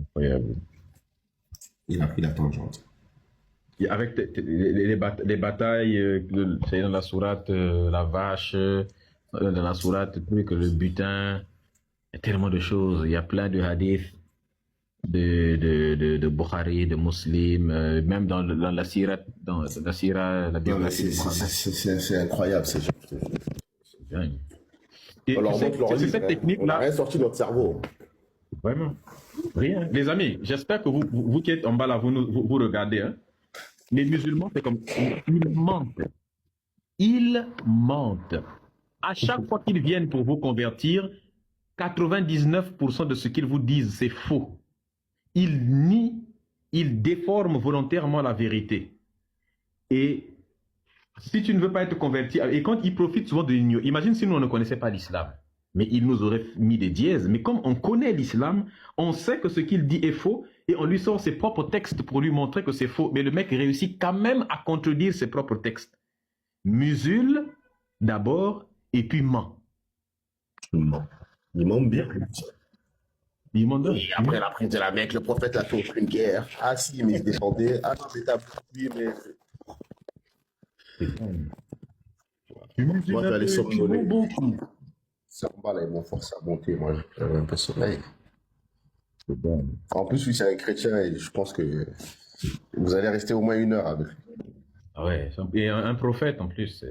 Speaker 2: Incroyable.
Speaker 4: Il a pris la tangente.
Speaker 2: Et avec les batailles, c'est dans la sourate, la vache, dans la sourate, plus que le butin, il y a tellement de choses. Il y a plein de hadiths de Bukhari, de Muslim, même dans la Sira, la biographie.
Speaker 4: C'est incroyable, c'est
Speaker 2: et c'est cette technique-là.
Speaker 4: Rien sorti de notre cerveau.
Speaker 2: Vraiment. Rien. Les amis, j'espère que vous qui êtes en bas là, vous regardez. Hein. Les musulmans, c'est comme. Ils mentent. Ils mentent. À chaque fois qu'ils viennent pour vous convertir, 99% de ce qu'ils vous disent, c'est faux. Ils nient, ils déforment volontairement la vérité. Et Si tu ne veux pas être converti, et quand ils profitent souvent de l'ignorance, imagine si nous on ne connaissait pas l'islam, mais ils nous auraient mis des dièses. Mais comme on connaît l'islam, on sait que ce qu'il dit est faux, et on lui sort ses propres textes pour lui montrer que c'est faux. Mais le mec réussit quand même à contredire ses propres textes. Musule d'abord, et puis ment.
Speaker 4: Il ment bien.
Speaker 2: Il ment bien.
Speaker 4: Et après la prise de la Mecque, le prophète a fait une guerre. Ah si, mais il se défendait. Ah non, mais t'as oui, mais... Moi, je vais aller somnoler. Ça va, là, ils vont forcer à monter. Moi, j'avais un peu sommeil. En plus, lui, c'est un chrétien et je pense que vous allez rester au moins 1 heure avec lui.
Speaker 2: Ah ouais, et un prophète en plus.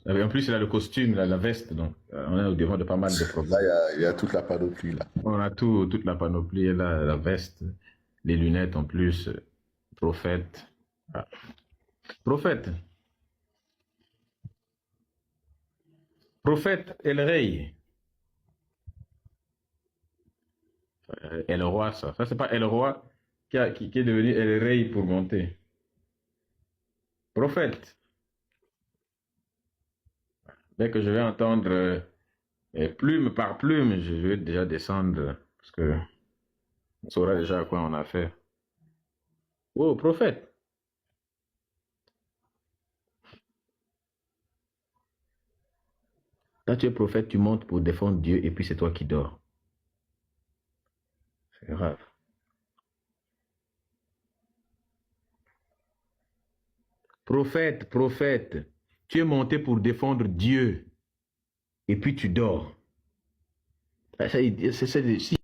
Speaker 2: En plus, il a le costume, la veste, donc on est au devant de pas mal de prophètes.
Speaker 4: Là, il y a toute la panoplie, là.
Speaker 2: On a toute la panoplie, là, la veste, les lunettes en plus, prophète. Ah. Prophète. Prophète El Rey. El Roi, ça. Ça, c'est pas El Roi qui est devenu El Rey pour monter. Prophète. Dès que je vais entendre plume par plume, je vais déjà descendre parce que on saura déjà à quoi on a affaire. Oh, prophète. Quand tu es prophète, tu montes pour défendre Dieu et puis c'est toi qui dors. C'est grave. Prophète, prophète, tu es monté pour défendre Dieu et puis tu dors. Si